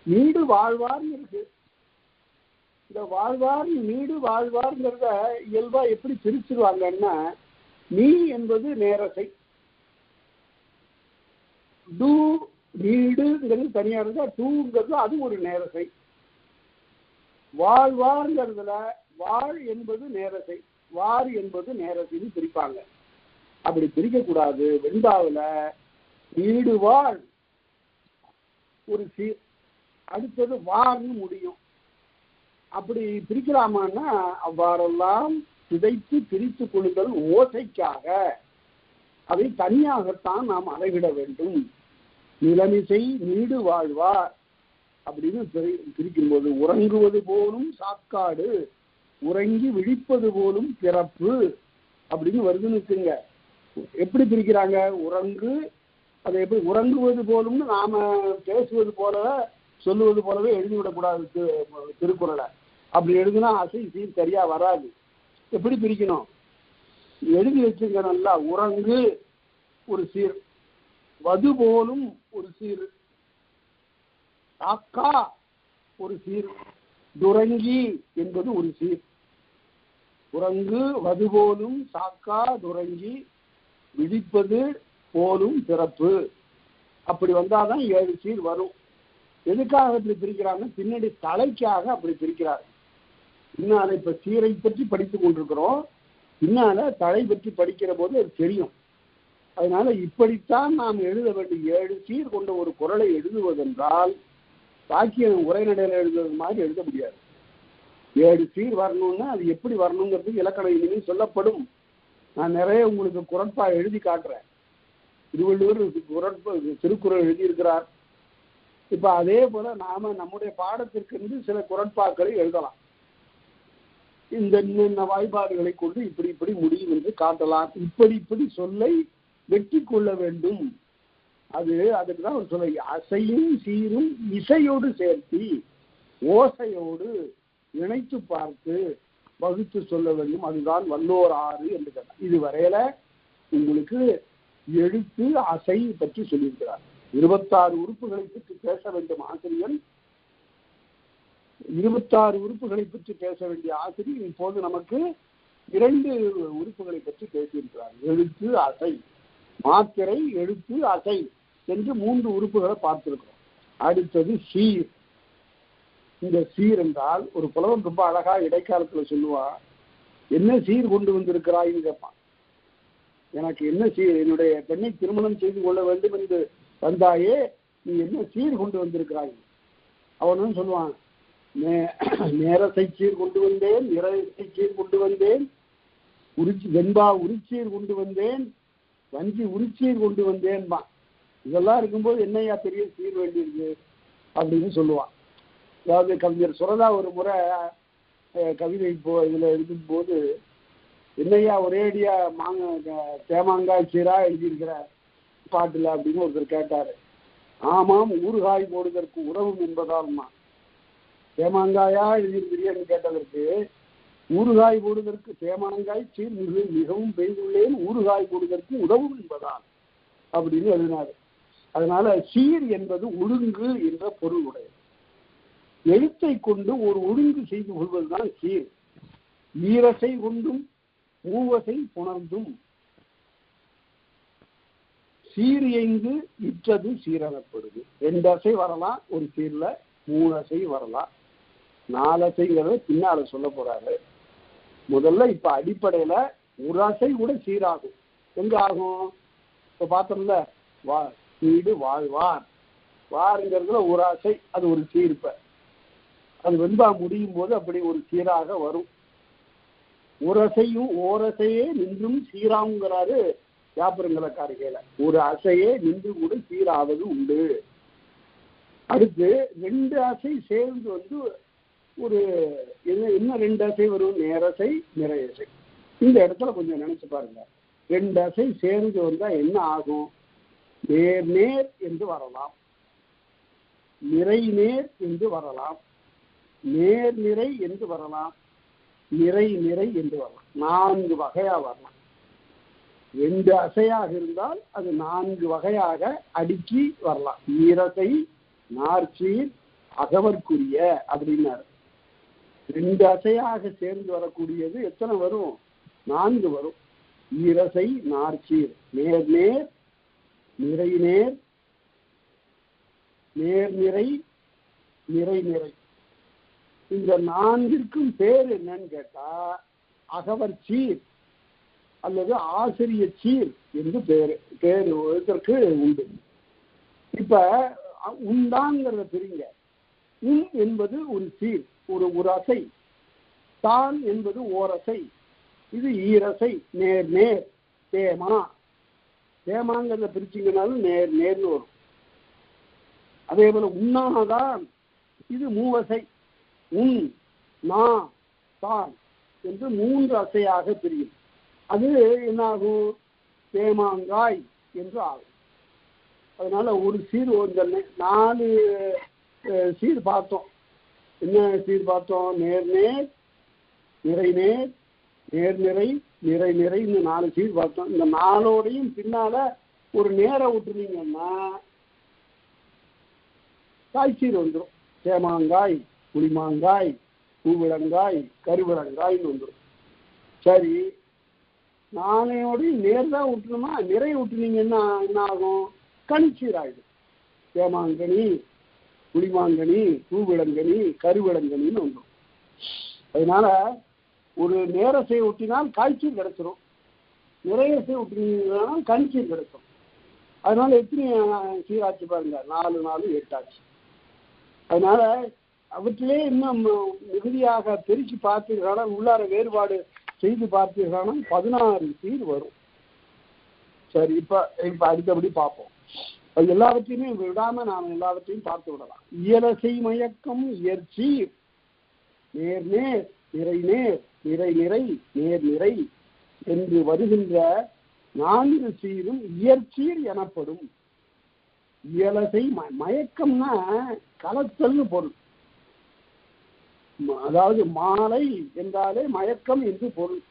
நீடு வாழ்வார்னு இருக்கு. இந்த வாழ்வார் நீடு வாழ்வார்ங்கிறத இயல்பா எப்படி பிரிச்சிருவாங்கன்னா, நீ என்பது நேரசை, டூ நீடுங்கிறது தனியா இருந்தா டூங்கிறது அது ஒரு நேரசை. வாழ்வார்ங்கிறதுல வாழ் என்பது நேரசை, வார் என்பது நேரசைன்னு பிரிப்பாங்க. அப்படி பிரிக்க கூடாது. வெண்பாவில் நீடு வாழ் ஒரு அடுத்தது வார்னு முடியும். அப்படி பிரிக்கலாமான்னா அவ்வாறெல்லாம் சிதைத்து பிரித்து கொள்ளுதல் ஓசைக்காக அதை தனியாகத்தான் நாம் அளவிட வேண்டும். நிலமிசை நீடு வாழ்வார் அப்படின்னு பிரிக்கும்போது உறங்குவது போலும் சாக்காடு, உறங்கி விழிப்பது போலும் பிறப்பு அப்படின்னு வருதுன்னு வச்சுங்க. எப்படி பிரிக்கிறாங்க? உறங்கு, அதை எப்படி உறங்குவது போலும்னு நாம பேசுவது போல சொல்லுவது போலவே எழுதிவிடக்கூடாது திருக்குறளை. அப்படி எழுதுனா அசை சீர் சரியா வராது. எப்படி பிரிக்கணும்? எழுதி வச்சுங்க நல்லா. உறங்கு ஒரு சீர், வது போலும் ஒரு சீர், காக்கா ஒரு சீர், துரங்கி என்பது ஒரு சீர். உறங்கு, வது போலும், சாக்கா, துரங்கி, விழிப்பது போலும் பிறப்பு. அப்படி வந்தாதான் 7 சீர் வரும். எதுக்காக அப்படி பிரிக்கிறாங்க? பின்னாடி தலைக்காக அப்படி பிரிக்கிறார். பின்னால இப்ப சீரை பற்றி படித்துக் கொண்டிருக்கிறோம், பின்னால தலை பற்றி படிக்கிற போது அது தெரியும். அதனால இப்படித்தான் நாம் எழுத வேண்டும். 7 சீர் கொண்ட ஒரு குறளை எழுதுவதென்றால் வாக்கியம் உரைநடையில் எழுதுவது மாதிரி எழுத முடியாது. 7 சீர் வரணும்னா அது எப்படி வரணுங்கிறது இலக்கண இனிமேல் சொல்லப்படும். நான் நிறைய உங்களுக்கு குறட்பா எழுதி காட்டுறேன். திருவள்ளுவர் திருக்குறள் எழுதியிருக்கிறார். இப்ப அதே போல நாம நம்முடைய பாடத்திற்கு சில குறட்பாக்களை எழுதலாம். இந்த வாய்ப்பாடுகளை கொண்டு இப்படி இப்படி முடியும் என்று காட்டலாம். இப்படி சொல்லை வெற்றி கொள்ள வேண்டும். அதுக்கு தான் ஒரு சொல்ல, அசையும் சீரும் இசையோடு சேர்த்தி ஓசையோடு இணைத்து பார்த்து வகுத்து சொல்ல வேண்டும். அதுதான் வல்லோர் ஆறு என்று சொன்னார். இது வரையில உங்களுக்கு எழுத்து அசை பற்றி சொல்லியிருக்கிறார். 26 உறுப்புகளை பற்றி பேச வேண்டும் ஆசிரியர். 26 உறுப்புகளை பற்றி பேச வேண்டிய ஆசிரியர் இப்போது நமக்கு 2 உறுப்புகளை பற்றி பேசியிருக்கிறார். எழுத்து அசை, மாத்திரை, எழுத்து அசை என்று 3 உறுப்புகளை பார்த்திருக்கிறோம். அடுத்தது சீர். இந்த சீர் என்றால் ஒரு புலவன் ரொம்ப அழகா இடைக்காலத்துல சொல்லுவான், என்ன சீர் கொண்டு வந்திருக்கிறாய்ன்னு கேட்பான். எனக்கு என்ன சீர், என்னுடைய பெண்ணை திருமணம் செய்து கொள்ள வேண்டும் என்று வந்தாயே, நீ என்ன சீர் கொண்டு வந்திருக்கிறாய்? அவனும் சொல்லுவான், நேரசை சீர் கொண்டு வந்தேன், நிறசை சீர் கொண்டு வந்தேன், வெண்பா உரிச்சீர் கொண்டு வந்தேன், வஞ்சி உரிச்சீர் கொண்டு வந்தேன்பா. இதெல்லாம் இருக்கும்போது என்னையா பெரிய சீர் வேண்டியிருக்கு அப்படின்னு சொல்லுவான். அதாவது கவிஞர் சுரதா ஒரு முறை கவிதை இதுல இருக்கும்போது, என்னையா ஒரேடியா தேமாங்காய் சீரா எழுதியிருக்கிற பாட்டுல அப்படின்னு ஒருத்தர் கேட்டாரு. ஆமாம், ஊறுகாய் போடுவதற்கு உதவும் என்பதால்மா. தேமாங்காயா எழுதியிருக்கிறீன்னு கேட்டதற்கு, ஊறுகாய் போடுவதற்கு தேமாங்காய் சீர் மிகவும் பெய்துள்ளேன், ஊறுகாய் போடுவதற்கு உதவும் என்பதால் அப்படின்னு எழுதினாரு. அதனால சீர் என்பது ஒழுங்கு என்ற பொருள் உடையது. எழுத்தை கொண்டு ஒரு ஒழுங்கு செய்து கொள்வதுதான் சீர். ஈரசை கொண்டும் மூவசை புணர்ந்தும் சீர் எங்கு இற்றது சீரெனப்படுது. 2 அசை வரலாம் ஒரு சீர்ல, 3 அசை வரலாம், 4 அசைங்கிறத பின்னால சொல்ல போறாரு. முதல்ல இப்ப அடிப்படையில ஒரு அசை கூட சீராகும். எங்க ஆகும்? இப்ப பார்த்தோம்ல, வீடு வாழ்வார், வாருங்கிறதுல ஒரு அசை, அது ஒரு சீர்ப்ப. அது வெண்பா முடியும் போது அப்படி ஒரு சீராக வரும். ஒரு அசையும் ஓரசையே நின்றும் சீராங்கிறாரு வியாபாரங்களக்காரிகையில. ஒரு அசையே நின்று கூட சீராவது உண்டு. அடுத்து 2 அசை சேர்ந்து ஒரு என்ன 2 அசை வரும்? நேரசை, நிறையசை. இந்த இடத்துல கொஞ்சம் நினைச்சு பாருங்க. 2 அசை சேர்ந்து வந்தா என்ன ஆகும்? நேர் நேர் என்று வரலாம், நிறை நேர் என்று வரலாம், நேர் நிறை என்று வரலாம், நிறை நிறை என்று வரலாம். 4 வகையா வரலாம். 2 அசையாக இருந்தால் அது 4 வகையாக அடுக்கி வரலாம். ஈரசை, நாற்சீர், அகவற்குரிய அப்படின்னாரு. 2 அசையாக சேர்ந்து வரக்கூடியது எத்தனை வரும்? 4 வரும். ஈரசை, நாற்சீர், நேர் நேர், நிறை நேர், நேர் நிறை, நிறை நிறை. இந்த 4ற்கும் பேர் என்னன்னு கேட்டா அகவர் சீர் அல்லது ஆசிரிய சீர் என்று பேர் இதற்கு உண்டு. இப்ப உண்டாங்கிறத பிரிங்க. என்பது ஒரு சீர், ஒரு அசை. தான் என்பது ஓரசை. இது ஈரசை. நேர் நேர். தேமா. தேமாங்கிறத பிரிச்சிங்கனாலும் நேர் நேர்னு வரும். அதே போல உண்ணாதான், இது மூவசை. உன், நா, தான் என்று 3 அசையாக பிரியும். அது என்னாகும்? தேமாங்காய் என்று ஆகும். அதனால ஒரு சீர், இந்த 4 சீர் பார்த்தோம். என்ன சீர் பார்த்தோம்? நேர் நேர், நிறை நேர், நேர் நிறை, நிறை நிறை, இந்த 4 சீர் பார்த்தோம். இந்த 4ஓடையும் பின்னால ஒரு நேர விட்டுருந்தீங்கன்னா காய்ச்சீர் வந்துடும். தேமாங்காய், புளிமாங்காய், பூவிளங்காய், கருவிளங்காய்ன்னு வந்துடும். சரி, 4ஓடையும் நேர் தான் விட்டுணுமா? நிறை விட்டுனீங்கன்னா என்ன ஆகும்? கனிச்சீர் ஆயிடும். தேமாங்கனி, புளிமாங்கனி, பூவிளங்கனி, கருவிளங்கனின்னு வந்துடும். அதனால ஒரு நேரசை ஒட்டினால் காய்ச்சல் கிடைச்சிடும், நிறையசை ஒட்டினா கனிச்சீர் கிடைக்கும். அதனால எத்தனை சீராட்சி பாருங்க? 4 4 8 ஆச்சு. அதனால அவற்றிலே இன்னும் மிகுதியாக பெருக்கி பார்த்தீர்களான, உள்ளார வேறுபாடு செய்து பார்த்தீர்களான 16 சீர் வரும். சரி, இப்ப அடுத்தபடி பார்ப்போம். அது எல்லாவற்றையுமே விடாம நாம் எல்லாவற்றையும் பார்த்து விடலாம். இயலசை மயக்கம் இயற்சீர், நேர் நேர், நிறை நேர், நிறை நிறை, நேர் நிறை என்று வருகின்ற 4 சீரும் இயற்சீர் எனப்படும். இயலசை மயக்கம்னா கலத்தல்னு பொருள். அதாவது மாலை என்றாலே மயக்கம் என்று பொருள்.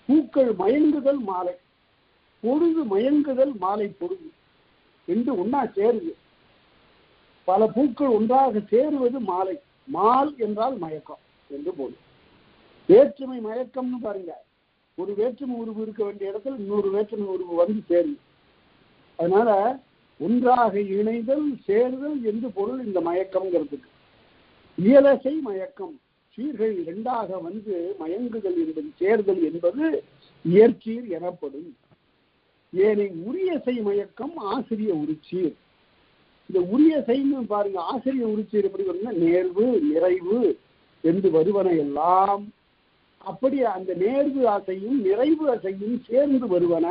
பூக்கள் மயங்குதல் மாலை, பொழுது மயங்குதல் மாலை பொழுது என்று ஒன்னா சேருது. பல பூக்கள் ஒன்றாக சேருவது மாலை. மால் என்றால் மயக்கம் என்று பொருள். வேற்றுமை மயக்கம்னு பாருங்க, ஒரு வேற்றுமை உருவு இருக்க வேண்டிய இடத்துல இன்னொரு வேற்றுமை உருவு வந்து சேரும். அதனால ஒன்றாக இணைதல், சேருதல் என்று பொருள் இந்த மயக்கம்ங்கிறதுக்கு. இயலசை மயக்கம், சீர்கள் 2ஆக வந்து மயங்குதல் என்பது, சேர்தல் என்பது இயற்சீர் எனப்படும். ஏனை உரியசை மயக்கம் ஆசிரிய உரிச்சீர். இந்த உரியசைன்னு பாருங்க, ஆசிரிய உரிச்சீர் எப்படி வரும்னா நேர்வு, நிறைவு என்று வருவன எல்லாம் அப்படி அந்த நேர்வு அசையும் நிறைவு அசையும் சேர்ந்து வருவன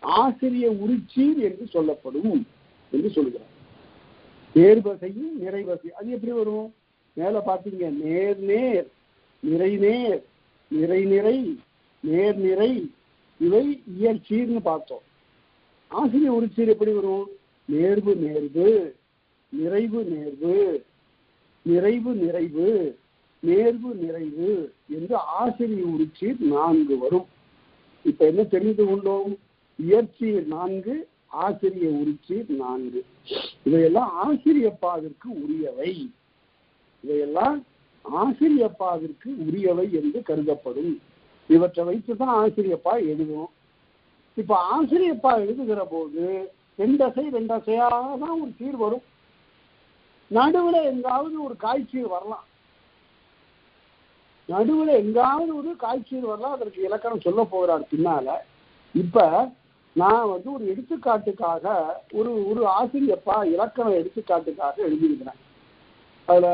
ஆசிரிய உரிச்சீர் என்று சொல்லப்படும் என்று சொல்கிறார். நேர்வசையும் நிறைவசை அது எப்படி வரும்? மேல பார்த்தீங்க, நேர் நேர், நிறை நேர், நிறை நிறை, நேர் நிறை, இவை இயற்சீர்னு பார்த்தோம். ஆசிரிய உரிச்சீர் எப்படி வரும்? நேர்வு நேர்வு, நிறைவு நேர்வு, நிறைவு நிறைவு, நேர்வு நிறைவு என்று ஆசிரிய உரிச்சீர் 4 வரும். இப்ப என்ன தெரிந்து கொண்டோம்? இயற்சீர் 4, ஆசிரிய உரிச்சீர் 4. இவையெல்லாம் ஆசிரியப்பாவிற்கு உரியவை. இவையெல்லாம் ஆசிரியப்பாவிற்கு உரியவை என்று கருதப்படும். இவற்றை வைத்துதான் ஆசிரியப்பா எழுதும். இப்ப ஆசிரியப்பா எழுதுகிற போது 2 அசை 2 அசையாக தான் ஒரு சீர் வரும். நடுவுல எங்காவது ஒரு காய்ச்சீர் வரலாம். நடுவுல எங்காவது ஒரு காய்ச்சீர் வரலாம். அதற்கு இலக்கணம் சொல்ல போகிறார் பின்னால. இப்ப நான் வந்து ஒரு எடுத்துக்காட்டுக்காக ஒரு ஆசிரியப்பா இலக்கண எடுத்துக்காட்டுக்காக எழுதியிருக்கிறேன். அதுல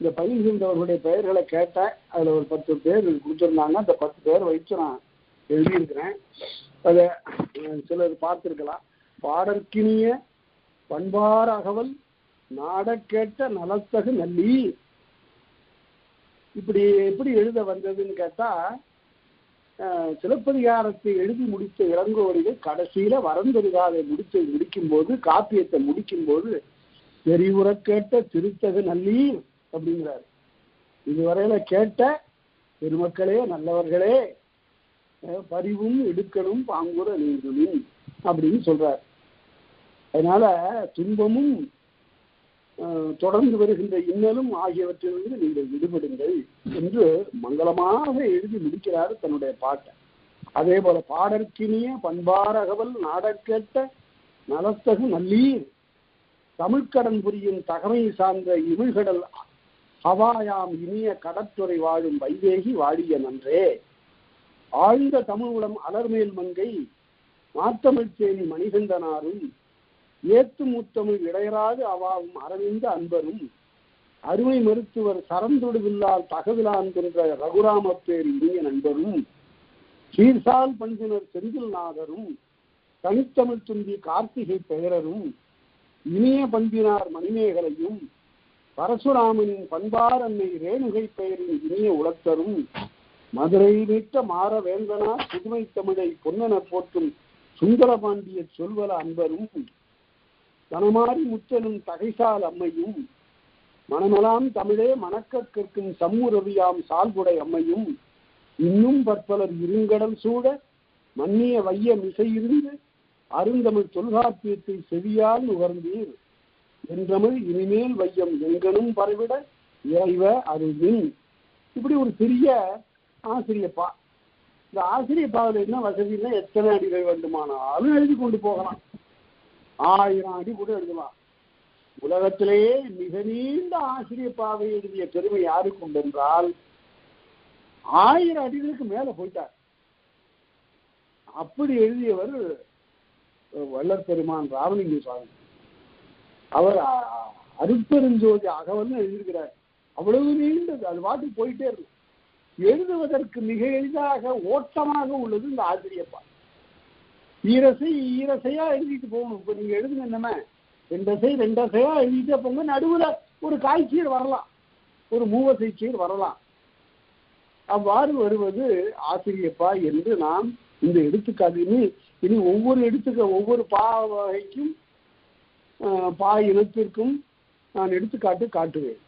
இந்த பயில்கின்றவர்களுடைய பெயர்களை கேட்டேன். அதுல ஒரு 10 பேர் கொடுத்துருந்தாங்க. அந்த 10 பேர் வச்சு நான் எழுதியிருக்கிறேன். அதை சிலர் பார்த்திருக்கலாம். பாடற்கினிய பண்பார் அகவல் நாடக்கேட்ட நலத்தகு நல்லி. இப்படி எப்படி எழுத வந்ததுன்னு கேட்டா, சிலப்பதிகாரத்தை எழுதி முடித்த இளங்கோவடிகள் கடைசியில வரந்தொருகாதை முடிக்கும் போது, காப்பியத்தை முடிக்கும் போது, தெரிவுற கேட்ட திருத்தகு நல்லீர் அப்படிங்கிறாரு. இதுவரையில கேட்ட பெருமக்களே, நல்லவர்களே, பரிவும் எடுக்கணும் பாங்குற நீங்களும் அப்படின்னு சொல்றார். அதனால துன்பமும் தொடர்ந்து வருகின்ற இன்னலும் ஆகியவற்றிலிருந்து நீங்கள் விடுபடுங்கள் என்று மங்களமாக எழுதி முடிக்கிறார் தன்னுடைய பாட்டை. அதே போல பாடற்கினிய பண்பாரகவல் நாடக்கேட்ட நலத்தகு நல்லீர் தமிழ்கடன் புரியும் தகமை சார்ந்த இமிழ்கடல் ஹவாயாம் இனிய கடற்துறை வாழும் வைதேகி வாழிய நன்றே. ஆழ்ந்த தமிழுடம் அலர்மேல் மங்கை மாத்தமிழ்ச்சேரி மணிகண்டனாரும் ஏத்து மூத்தமிழ் இடையராது அவாவும் அரவிந்த அன்பரும் அருமை மருத்துவர் சரந்தொடுவில்லால் தகவிலான் என்ற ரகுராமப்பேர் இனிய நண்பரும் சீர்சால் பண்பினர் செந்தில்நாதரும் தனித்தமிழ் துந்தி கார்த்திகை பெயரரும் இனிய பண்பினார் மணிமேகலையும் பரசுராமனின் பண்பார் அன்னை ரேணுகை பெயரின் இனிய உலத்தரும் மதுரை மீட்ட மாற வேந்தனார் புதுமை தமிழை பொன்னென போற்றும் சுந்தரபாண்டிய சொல்வல அன்பரும் தனமாரி முத்தனும் தகைசால் அம்மையும் மனமெலாம் தமிழே மணக்கற் கற்கும் சம்முரவியாம் சால்புடை அம்மையும் இன்னும் பற்பலர் இருங்கடல் சூழ மன்னிய வைய மிசையிருந்து அருந்தமிழ் தொல்காப்பியத்தை செவியால் நுகர்ந்தீர் என்றமிழ் இனிமேல் வையம் எங்கனும் பரவிட இறைவ அருளின். இப்படி ஒரு பெரிய ஆசிரியப்பா. இந்த ஆசிரியப்பாவில் என்ன வசதினா எத்தனை அடிகள் வேண்டுமானாலும் எழுதி கொண்டு போகலாம். 1000 அடி கூட எழுதலாம். உலகத்திலேயே மிக நீண்ட ஆசிரியப்பாவை எழுதிய பெருமை யாருக்கு உண்டு என்றால் 1000 அடிகளுக்கு மேல போயிட்டார். அப்படி எழுதியவர் வள்ளற் பெருமான் ராமலிங்க சுவாமி. அவர் அருட்பெருஞ்சோதி அகவல்னு எழுதியிருக்கிறார். அவ்வளவு நீண்டது, அது பாட்டுக்கு போயிட்டே இருக்கும். எழுதுவதற்கு மிக எளிதாக ஓட்டமாக உள்ளது இந்த ஆசிரியப்பா. ஈரசையா எழுதிட்டு போகணும். இப்ப நீங்க எழுதுங்க என்னமே 2 அசையா எழுதிட்டே போங்க. நடுவுல ஒரு காய்ச்சீர் வரலாம், ஒரு மூவசை சீர் வரலாம். அவ்வாறு வருவது ஆசிரியப்பா என்று நாம் இந்த எடுத்துக்காட்டு இனி ஒவ்வொரு பா வகைக்கும் பா இனத்திற்கும் நான் எடுத்துக்காட்டு காட்டுவேன்.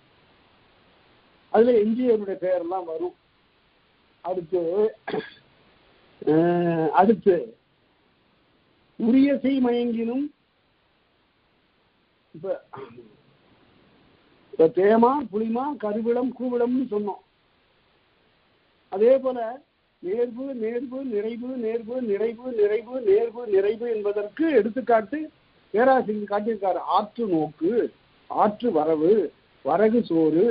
அதுல எஞ்சியவருடைய பெயரெல்லாம் வரும். அடுத்து உரியசை மயங்கினும் இப்ப தேமா புளிமா கருவிளம் கூவிளம்னு சொன்னோம். அதே போல நேர்வு நேர்வு நிறைவு நேர்வு நிறைவு நிறைவு நேர்வு நிறைவு என்பதற்கு எடுத்துக்காட்டு பேராசிரியர் காட்டியிருக்காரு. ஆற்று நோக்கு, ஆற்று வரவு, வரகு சோறு,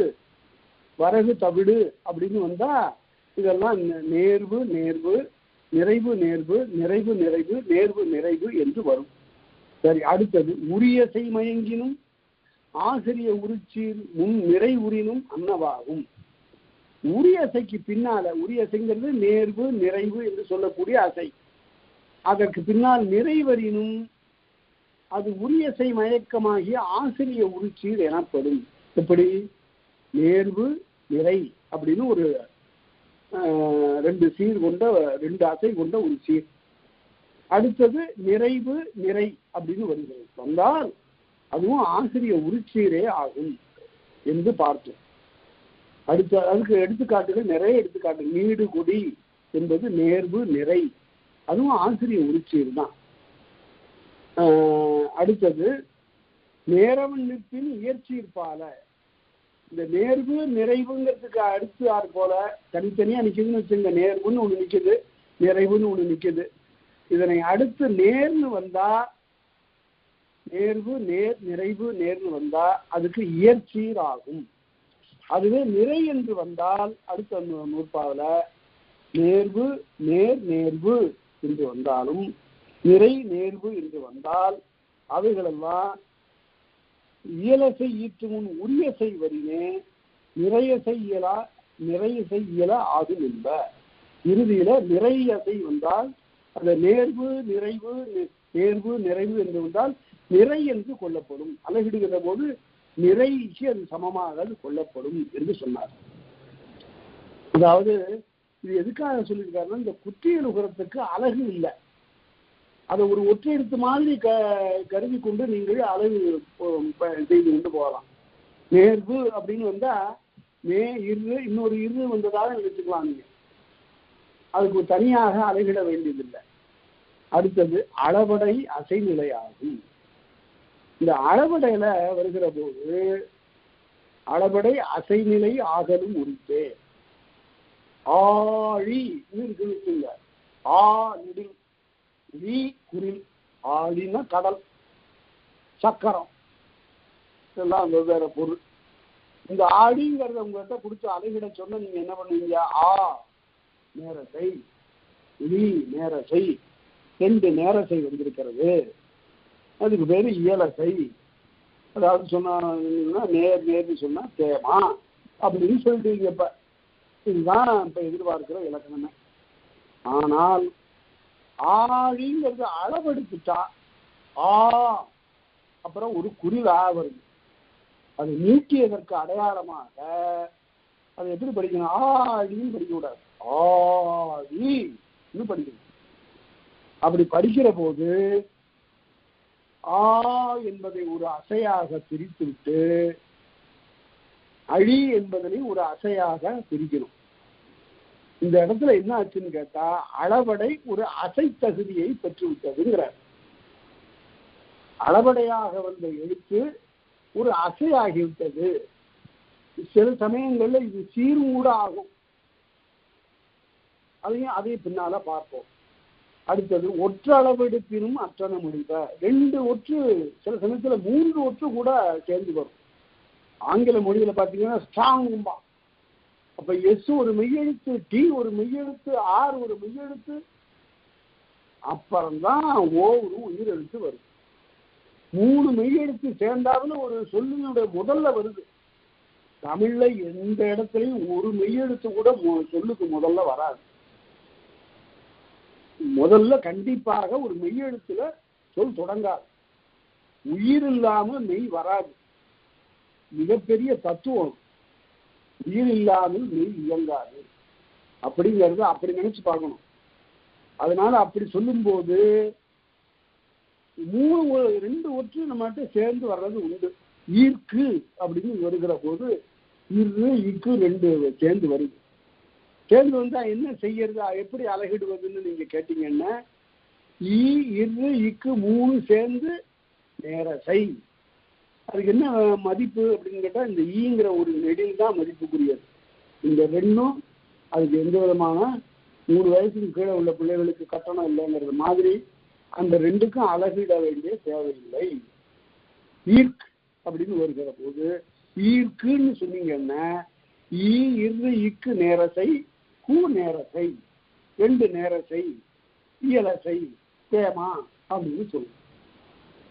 வரகு தவிடு அப்படின்னு வந்தா இதெல்லாம் நேர்வு நேர்வு நிறைவு நேர்வு நிறைவு நிறைவு நேர்வு நிறைவு என்று வரும். சரி, அடுத்தது உரியசை மயங்கினும் ஆசிரிய உரிச்சீர் முன் நிறை உரினும் அன்னவாகும். உரியசைக்கு பின்னால, உரியசைங்கிறது நேர்வு நிறைவு என்று சொல்லக்கூடிய அசை, அதற்கு பின்னால் நிறைவரினும் அது உரியசை மயக்கமாகிய ஆசிரிய உரிச்சீர் எனப்படும். எப்படி? நேர்வு நிறை அப்படின்னு ஒரு 2 சீர் கொண்ட 2 அசை கொண்ட ஒரு சீர். அடுத்தது நிறைவு நிறை அப்படின்னு வருகிறது. வந்தால் அதுவும் ஆசிரிய உரிச்சீரே ஆகும் என்று பார்த்தோம். அதுக்கு எடுத்துக்காட்டுகள் நிறைய எடுத்துக்காட்டு. நீடு கொடி என்பது நேர்வு நிறை, அதுவும் ஆசிரிய உரிச்சீர் தான். அடுத்தது நேரவன் நிற்பின் இயற்சீர்பால. இந்த நேர்வு நிறைவுங்கிறதுக்கு அடுத்து யார் போல தனித்தனியா நிக்குதுன்னு வச்சுங்க. நேர்வுன்னு ஒண்ணு நிக்குது, நிறைவுன்னு ஒண்ணு நிக்குது. இதனை அடுத்து நேர்னு வந்தா, நேர்வு நேர் நிறைவு நேர்னு வந்தா அதுக்கு இயற்சீர் ஆகும். அதுவே நிறை என்று வந்தால் அடுத்த நூற்பாவில நேர்வு நேர் நேர்வு என்று வந்தாலும் நிறை நேர்வு என்று வந்தால் அவைகளெல்லாம் இயலசை ஈற்று முன் உரியசை வரினே நிறையசை இயலா ஆகும் என்ப. இறுதியில நிறையசை வந்தால் அந்த நேர்வு நிறைவு நேர்வு நிறைவு என்று வந்தால் நிறை என்று கொள்ளப்படும். அலகிடுகிற போது நிறைக்கு அது சமமாக அது கொள்ளப்படும் என்று சொன்னார். அதாவது இது எதுக்காக சொல்லியிருக்காருன்னா, இந்த குற்றியல் உகரத்துக்கு அழகு இல்லை. அதை ஒரு ஒற்றை எழுத்து மாதிரி கருதி கொண்டு நீங்கள் அழகு செய்து கொண்டு போகலாம். நேர்வு அப்படின்னு வந்தா இன்னொரு இரு வந்ததாக நினைச்சுக்கலாம். நீங்க அதுக்கு தனியாக அழகிட வேண்டியதில்லை. அடுத்தது அளவடை அசைநிலையாகும். இந்த அளவடையில வருகிற போது அளவடை அசைநிலை ஆகலும் உரித்தே. ஆழி இருக்குங்க. ஆ நெடில், ஈ குரில். ஆழின்னா கடல், சக்கரம், இதெல்லாம் வெவ்வேறு பொருள். இந்த ஆழிங்கிறத உங்கள்கிட்ட கொடுத்து அலைகிட சொன்ன நீங்க என்ன பண்ணுவீங்க? ஆ நேரசை, ஈ நேரசை, 2 நேரசை வந்திருக்கிறது, அதுக்கு பேரு இயலசை. அதாவது சொன்னா நேர்னு சொன்னா தேமா அப்படின்னு சொல்லிட்டீங்க. இப்ப இதுதான் இப்ப எதிர்பார்க்கிற இலக்கணமே. ஆனால் ஆழிங்கிறது அளவெடுத்துட்டா ஆ அப்புறம் ஒரு குறிலா வருது. அது நீட்டியதற்கு அடையாளமாக அது எப்படி படிக்கணும்? ஆழின்னு படிக்க கூடாது, ஆழின்னு படிக்கணும். அப்படி படிக்கிற போது ஆ என்பதை ஒரு அசையாக பிரித்து விட்டு அழி என்பதனை ஒரு அசையாக பிரிக்கணும். இந்த இடத்துல என்ன ஆச்சுன்னு கேட்டா அளவடை ஒரு அசை தகுதியை பெற்றுவிட்டதுங்கிறார். அளவடையாக வந்த எழுத்து ஒரு அசையாகிவிட்டது. சில சமயங்கள்ல இது சீரும் கூட ஆகும். அதையும் பின்னால பார்ப்போம். அடுத்தது ஒற்றளவெடுப்பினும் அற்றன முடிவ. 2 ஒற்று, சில சமயத்துல 3 ஒற்று கூட சேர்ந்து வரும். ஆங்கில மொழியில பாத்தீங்கன்னா ஸ்ட்ராங்கும்பா. அப்ப எஸ் ஒரு மெய்யெழுத்து, டி ஒரு மெய்யெழுத்து, ஆர் ஒரு மெய்யெழுத்து, அப்புறம்தான் ஓ ஒரு உயிரெழுத்து வருது. 3 மெய்யெழுத்து சேர்ந்தாலும் ஒரு சொல்லினுடைய முதல்ல வருது. தமிழ்ல எந்த இடத்துலையும் ஒரு மெய்யெழுத்து கூட சொல்லுக்கு முதல்ல வராது. முதல்ல கண்டிப்பாக ஒரு மெய்யெழுத்துல சொல் தொடங்காது. உயிர் இல்லாம மெய் வராது. மிகப்பெரிய தத்துவம். உயிர் இல்லாமல் மெய் இயங்காது அப்படிங்கிறது அப்படி நினைச்சு பார்க்கணும். அதனால அப்படி சொல்லும் போது 2 ஒற்று நம்மகிட்ட சேர்ந்து வர்றது உண்டு. ஈர்க்கு அப்படின்னு வருகிற போது இரு இக்கு 2 சேர்ந்து வருது. சேர்ந்து வந்தா என்ன செய்யறது, எப்படி அழகிடுவதுன்னு நீங்க கேட்டீங்கன்னா இரு இக்கு 3 சேர்ந்து நேரசை. அதுக்கு என்ன மதிப்பு அப்படின்னு கேட்டா இந்த ஈங்கிற ஒரு நெடில் தான் மதிப்புக்குரியது. இந்த 2ம் அதுக்கு எந்த விதமான 3 வயசுக்கு கீழே உள்ள பிள்ளைகளுக்கு கட்டணம் இல்லைங்கிறது மாதிரி அந்த 2க்கும் அழகிட வேண்டிய தேவையில்லை. ஈர்க்கு அப்படின்னு வருகிற போது ஈர்க்குன்னு சொன்னீங்கன்னா இரு இக்கு நேரசை கூ நேரசை 2 நேரசை இயலசை தேமா அப்படின்னு சொல்லுவோம்.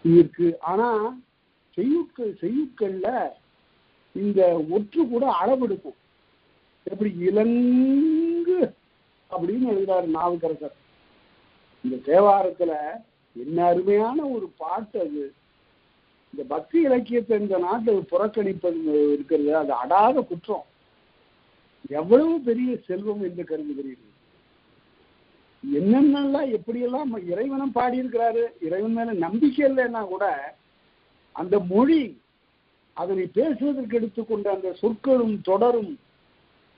ஈர்க்கு. ஆனா செய்யுட்கள்ல இந்த ஒற்று கூட அளவெடுக்கும். எப்படி இலங்கு அப்படின்னு எழுதுறாரு நாவுக்கரசர். இந்த தேவாரத்துல என்ன அருமையான ஒரு பாட்டு அது. இந்த பக்தி இலக்கியத்தை இந்த நாட்டில் புறக்கணிப்பது இருக்கிறது அது அடாத குற்றம். எவ்வளவு பெரிய செல்வம் என்று கருதுகிறீர்கள். என்னென்னலாம் எப்படியெல்லாம் இறைவனும் பாடியிருக்கிறாரு. இறைவன் மேல நம்பிக்கை இல்லைன்னா கூட அந்த மொழி அதனை பேசுவதற்கு எடுத்துக்கொண்ட அந்த சொற்களும் தொடரும்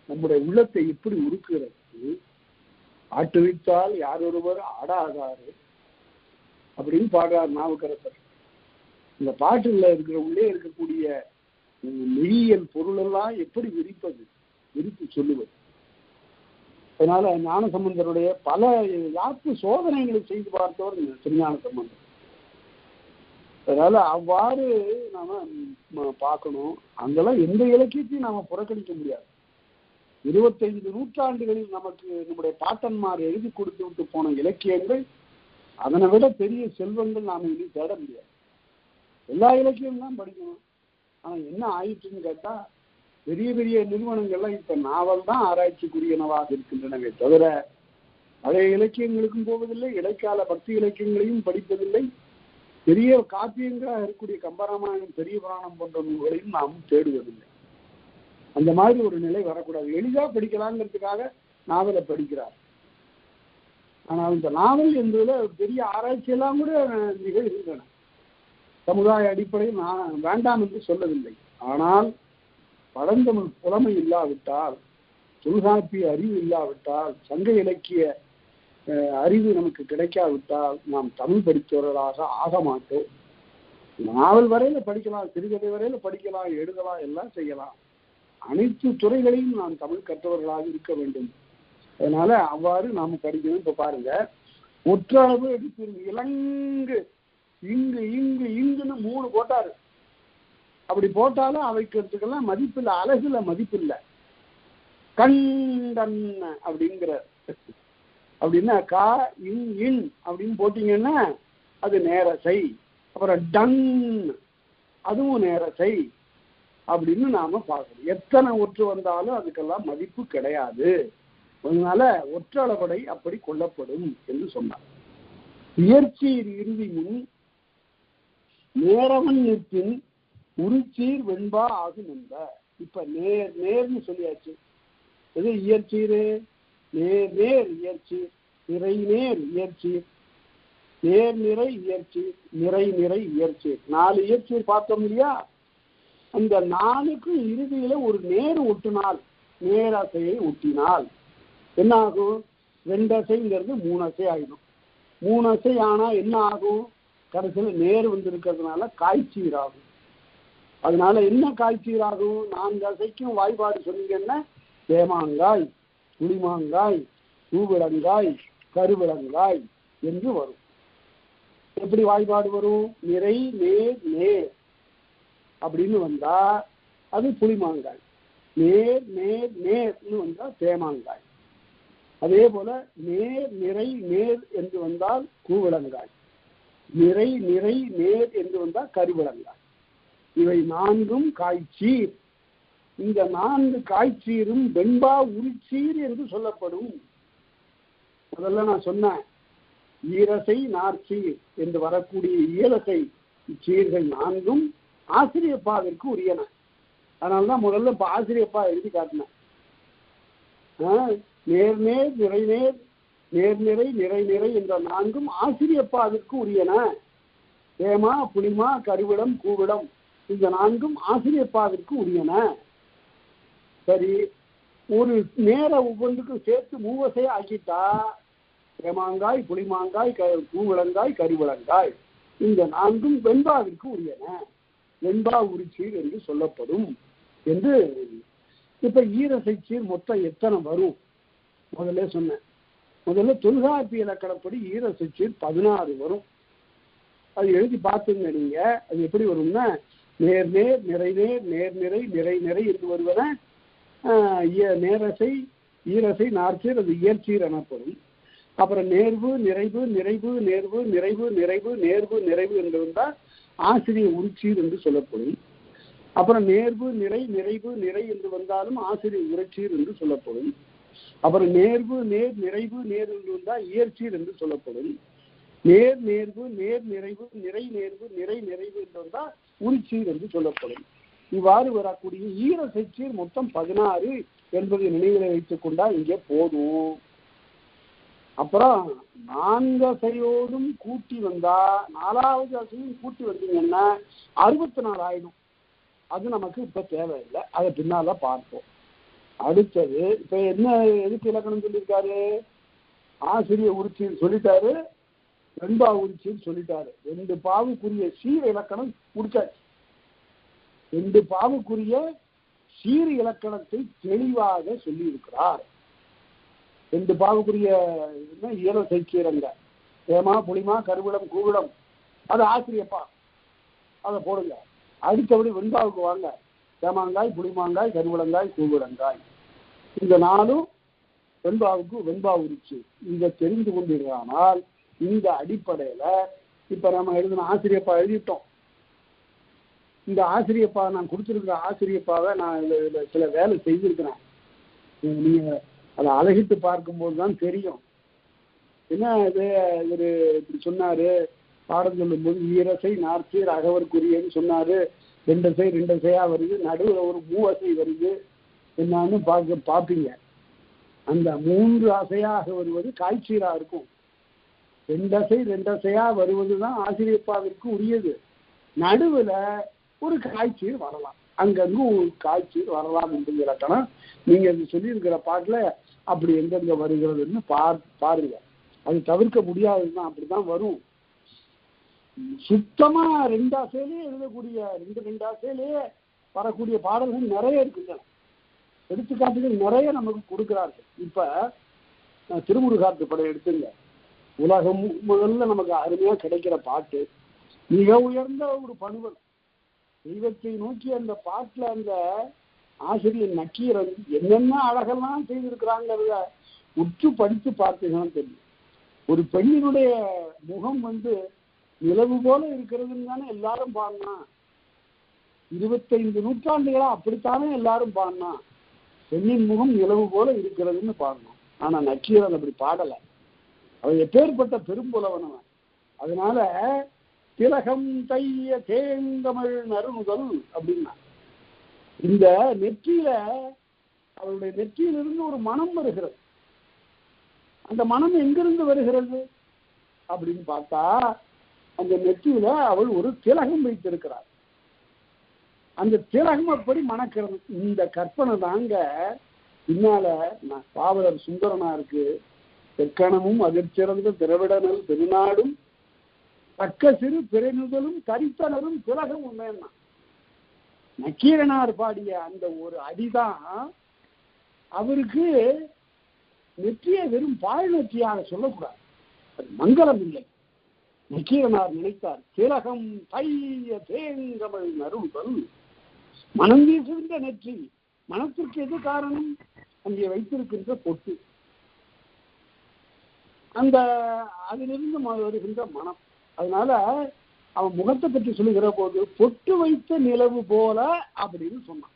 நம்முடைய உள்ளத்தை எப்படி உருக்குகிறது. ஆட்டுவித்தால் யார் ஒருவர் ஆடாதாரு அப்படின்னு பாடுறார் நாவுக்கரசர். இந்த பாட்டுல இருக்கிற உள்ளே இருக்கக்கூடிய மெய்யியல் பொருள் எல்லாம் எப்படி விரித்து சொல்லுவது. அதனால ஞானசம்பந்தருடைய பல யாப்பு சோதனைகளை செய்து பார்த்தவர் திருஞான சம்பந்தர். அதனால அவ்வாறு நாம பார்க்கணும். அங்கெல்லாம் எந்த இலக்கியத்தையும் நாம புறக்கணிக்க முடியாது. 25 நூற்றாண்டுகளில் நமக்கு நம்முடைய பாட்டன்மார் எழுதி கொடுத்து விட்டு போன இலக்கியங்கள் அதனை விட பெரிய செல்வங்கள் நாம இனி தேட முடியாது. எல்லா இலக்கியமும் தான் படிக்கணும். ஆனா என்ன ஆயிடுச்சுன்னு கேட்டா பெரிய பெரிய நிறுவனங்கள்லாம் இப்ப நாவல் தான் ஆராய்ச்சிக்குரியனவாக இருக்கின்றனவே தவிர பழைய இலக்கியங்களுக்கும் போவதில்லை, இடைக்கால பக்தி இலக்கியங்களையும் படிப்பதில்லை. பெரிய காப்பியங்களாக இருக்கக்கூடிய கம்பராமாயணம், பெரிய புராணம் போன்ற நூல்களையும் நாம் தேடுவதில்லை. அந்த மாதிரி ஒரு நிலை வரக்கூடாது. எளிதா படிக்கலாங்கிறதுக்காக நாவலை படிக்கிறார். ஆனால் இந்த நாவல் என்பதுல பெரிய ஆராய்ச்சியெல்லாம் கூட நிகழ்கின்றன. சமுதாய அடிப்படையில் நான் வேண்டாம் என்று சொல்லவில்லை. ஆனால் பழந்தமிழ் புலமை இல்லாவிட்டால், தொல்காப்பிய அறிவு இல்லாவிட்டால், சங்க இலக்கிய அறிவு நமக்கு கிடைக்காவிட்டால் நாம் தமிழ் படித்தவர்களாக ஆக மாட்டோம். நாவல் வரையில படிக்கலாம், சிறுகதை வரையில படிக்கலாம், எழுதலாம், எல்லாம் செய்யலாம். அனைத்து துறைகளையும் நாம் தமிழ் கற்றவர்களாக இருக்க வேண்டும். அதனால அவ்வாறு நாம படிக்கணும். இப்ப பாருங்க, ஒற்றளவு எடுத்து இலங்கு இங்கு இங்கு இங்குன்னு 3 போட்டாரு. அப்படி போட்டாலும் அவைக்கிறதுக்கெல்லாம் மதிப்பில்லை, அழகுல மதிப்பில்லை. கண்டன் அப்படிங்கிற அப்படின்னா கா இன் இன் அப்படின்னு போட்டீங்கன்னா அது நேரசை. அப்புறம் டன் அதுவும் நேரசை அப்படின்னு நாம பார்க்கணும். எத்தனை ஒற்று வந்தாலும் அதுக்கெல்லாம் மதிப்பு கிடையாது. அதனால ஒற்றளபடை அப்படி கொள்ளப்படும் என்று சொன்னார். உயர்ச்சீர் இறுதி முன் நேரவன் நிற்பின் உருச்சீர் வெண்பா ஆகும் என்ப. இப்ப நேர்னு சொல்லியாச்சு. எது இயற்சீர்? நேர் இயற்சீர், நிறை நேர் இயற்சீர், நேர் நிறை இயற்சீர், நிறை இயற்சீர். 4 இயற்சீர் பார்த்தோம் இல்லையா? அந்த 4க்கும் இறுதியில ஒரு நேர் ஒட்டினால், நேரசையை ஒட்டினால் என்ன ஆகும்? 2 அசைங்கிறது 3 அசை ஆகிடும். 3 அசை ஆனா என்ன ஆகும்? கடைசியில் நேர் வந்திருக்கிறதுனால காய்ச்சீர் ஆகும். அதனால என்ன காய்ச்சீர் ஆகும்? 4 அசைக்கும் வாய்ப்பாடு சொன்னீங்கன்னா தேமாங்காய், புளிமாங்காய், பூவிளங்காய், கருவிளங்காய் என்று வரும். எப்படி வாய்ப்பாடு வரும்? நிறை நேர் நேர் அப்படின்னு வந்தா அது புளிமாங்காய், நேர் நேர் நேர்னு வந்தா தேமாங்காய். அதே போல நேர் நிறை நேர் என்று வந்தால் கூவிளங்காய், நிறை நேர் என்று வந்தால் கருவிளங்காய். இவை 4ம் காய்ச்சீர். இந்த 4 காய்ச்சீரும் வெண்பா உரிச்சீர் என்று சொல்லப்படும். முதல்ல நான் சொன்னேன், ஈரசை நாற்சீர் என்று வரக்கூடிய இயலசை சீர்கள் 4ம் ஆசிரியப்பாவிற்கு உரியன. அதனால்தான் முதல்ல இப்ப ஆசிரியப்பா எழுதி காட்டினேன். நேர் நேர் நிறை நேர், நேர் நிறை என்ற 4ம் ஆசிரியப்பாவிற்கு உரியன. ஏமா புளிமா கருவிடம் கூவிடம் இந்த 4ம் ஆசிரியப்பாவிற்கு உரியன. சரி, ஒரு நேர ஒவ்வொன்றுக்கும் சேர்த்து 3 வசையை ஆக்கிட்டா ஏமாங்காய், புளிமாங்காய், கூவிளங்காய், கருவிளங்காய் இந்த 4ம் வெண்பாவிற்கு உரியன, வெண்பா உரிச்சீர் என்று சொல்லப்படும் என்று. இப்ப ஈரசைச்சீர் மொத்தம் எத்தனை வரும்? முதல்ல சொன்னேன். முதல்ல தொல்காப்பிய இலக்கணப்படி ஈரசைச்சீர் 16 வரும். அது எழுதி பார்த்துங்க நீங்க. அது எப்படி வரும்னா நேர் நேர் நிறை நேர், நேர் நிறை என்று வருவன நேரசை, ஈரசை நாற்சீர், அது இயற்சீர் எனப்படும். அப்புறம் நேர்வு நிறைவு, நேர்வு என்று வந்தால் ஆசிரிய உரிச்சீர் என்று சொல்லப்படும். அப்புறம் நேர்வு நிறைவு என்று வந்தாலும் ஆசிரிய உரைச்சீர் என்று சொல்லப்படும். அப்புறம் நேர்வு நிறைவு என்று வந்தால் இயற்சீர் என்று சொல்லப்படும். நேர்வு நிறைவு என்று வந்தால் உரிச்சீர் என்று சொல்லப்படும். இவ்வாறு வரக்கூடிய ஈரசைச்சீர் மொத்தம் 16 என்பதை நினைவில் வைத்துக் கொண்டா இங்கே போதும். அப்புறம் 4 அசையோடும் கூட்டி வந்தா, 4வது அசையும் கூட்டி வந்தீங்கன்னா 64 ஆயிடும். அது நமக்கு இப்ப தேவையில்லை, அதை பின்னால பார்ப்போம். அடுத்தது இப்ப என்ன எதுக்கு இலக்கணம் சொல்லியிருக்காரு? ஆசிரிய உரிச்சீர் சொல்லிட்டாரு, வெண்பா உரிச்சீர் சொல்லிட்டாரு. 2 பாவுக்குரிய சீர இலக்கணம் முடிச்சாச்சு. 2 பாவுக்குரிய சீர் இலக்கணத்தை தெளிவாக சொல்லி இருக்கிறார். 2 பாவுக்குரிய இயலசை சீரங்க, ஏமா புளிமா கருவிடம் கூவிடம், அது ஆசிரியப்பா, அதை போடுங்க. அடுத்தபடி வெண்பாவுக்கு வாங்க, தேமாங்காய், புளிமாங்காய், கருவிளங்காய், கூவிளங்காய். இந்த 4ம் வெண்பாவுக்கு வெண்பா உரிச்சு. இதை தெரிந்து கொண்டிருந்தால் இந்த அடிப்படையில இப்ப நம்ம எழுதின ஆசிரியப்பா எழுதிட்டோம். இந்த ஆசிரியப்பா நான் கொடுத்திருக்கிற ஆசிரியப்பாவை நான் இதுல சில வேலை செய்திருக்கிறேன். நீங்க அதை அழகிட்டு பார்க்கும்போது தான் தெரியும். என்ன இது இவர் இப்படி சொன்னாரு, பாடம் சொல்லும்போது ஈரசை நாற்சீர் அகவருக்குரியன்னு சொன்னாரு. 2 அசையா வருது, நடுவில் ஒரு 3 அசை வருது என்னன்னு பார்ப்பீங்க. அந்த 3 அசையாக வருவது காய்ச்சீரா இருக்கும். 2 அசையா வருவதுதான் ஆசிரியப்பாவிற்கு உரியது. நடுவில் ஒரு காய்ச்சீர் வரலாம், அங்கங்கு ஒரு காய்ச்சீர் வரலாம் என்று இலக்கணம் நீங்க சொல்லியிருக்கிற பாட்டுல அப்படி எங்கெங்க வருகிறதுன்னு பாருங்க. அது தவிர்க்க முடியாதுதான், அப்படிதான் வரும். சுத்தமா 2 அசையிலேயே எழுதக்கூடிய 2 அசையிலேயே வரக்கூடிய பாடல்கள் நிறைய இருக்குங்க. எடுத்துக்காட்டுகள் நிறைய நமக்கு கொடுக்கிறார்கள். இப்ப திருமுருகாற்று படம் எடுத்துங்க. உலகம் முதல்ல நமக்கு அருமையா கிடைக்கிற பாட்டு, மிக உயர்ந்த ஒரு பணுவல் தெய்வத்தை நோக்கி அந்த பாட்டுல அந்த ஆசிரியர் நக்கீரன் என்னென்ன அழகெல்லாம் செய்திருக்கிறாங்கிறத உற்று படித்து பார்த்தீங்கன்னா தெரியும். ஒரு பெண்ணினுடைய முகம் நிலவு போல இருக்கிறதுன்னு தானே எல்லாரும் பாருனா. 25 நூற்றாண்டுகளா அப்படித்தானே எல்லாரும் பாடினா, பெண்ணின் முகம் நிலவு போல இருக்கிறதுன்னு பாடணும். ஆனா நக்கீரன் அப்படி பாடலை. அவன் எப்பேற்பட்ட பெரும்புலவன் அவன். அதனால திலகம் தைய தேங்கமிழ் நறுமுதல் அப்படின்னா, இந்த நெற்றியில அவளுடைய நெற்றியிலிருந்து ஒரு மனம் வருகிறது. அந்த மனம் எங்கிருந்து வருகிறது அப்படின்னு பார்த்தா, அந்த நெற்றியில அவள் ஒரு திலகம் வைத்திருக்கிறார். அந்த திலகம் அப்படி மணக்கிறது. இந்த கற்பனை தாங்க பின்னால பாவலர் சுந்தரனாருக்கு தெற்கணமும் அதிர்ச்சிறந்த திரவிடனல் திருநாடும் தக்க சிறு பிறைநுதலும் தரித்தனரும் திலகம் உண்மைன்னா, நக்கீரனார் பாடிய அந்த ஒரு அடிதான் அவருக்கு நெற்றியை வெறும் பாழ் நெற்றியாக சொல்லக்கூடாது, அது மங்களம் இல்லை. நக்கீரனார் நினைத்தார், திலகம் தைய தேங்கமிழ் நறுமுதல், மனம் வீசுகின்ற நெற்றி. மனத்திற்கு எது காரணம்? அங்கே வைத்திருக்கின்ற பொட்டு, அந்த அதிலிருந்து வருகின்ற மனம். அதனால அவன் முகத்தை பற்றி சொல்லுகிற போது பொட்டு வைத்த நிலவு போல அப்படின்னு சொன்னான்.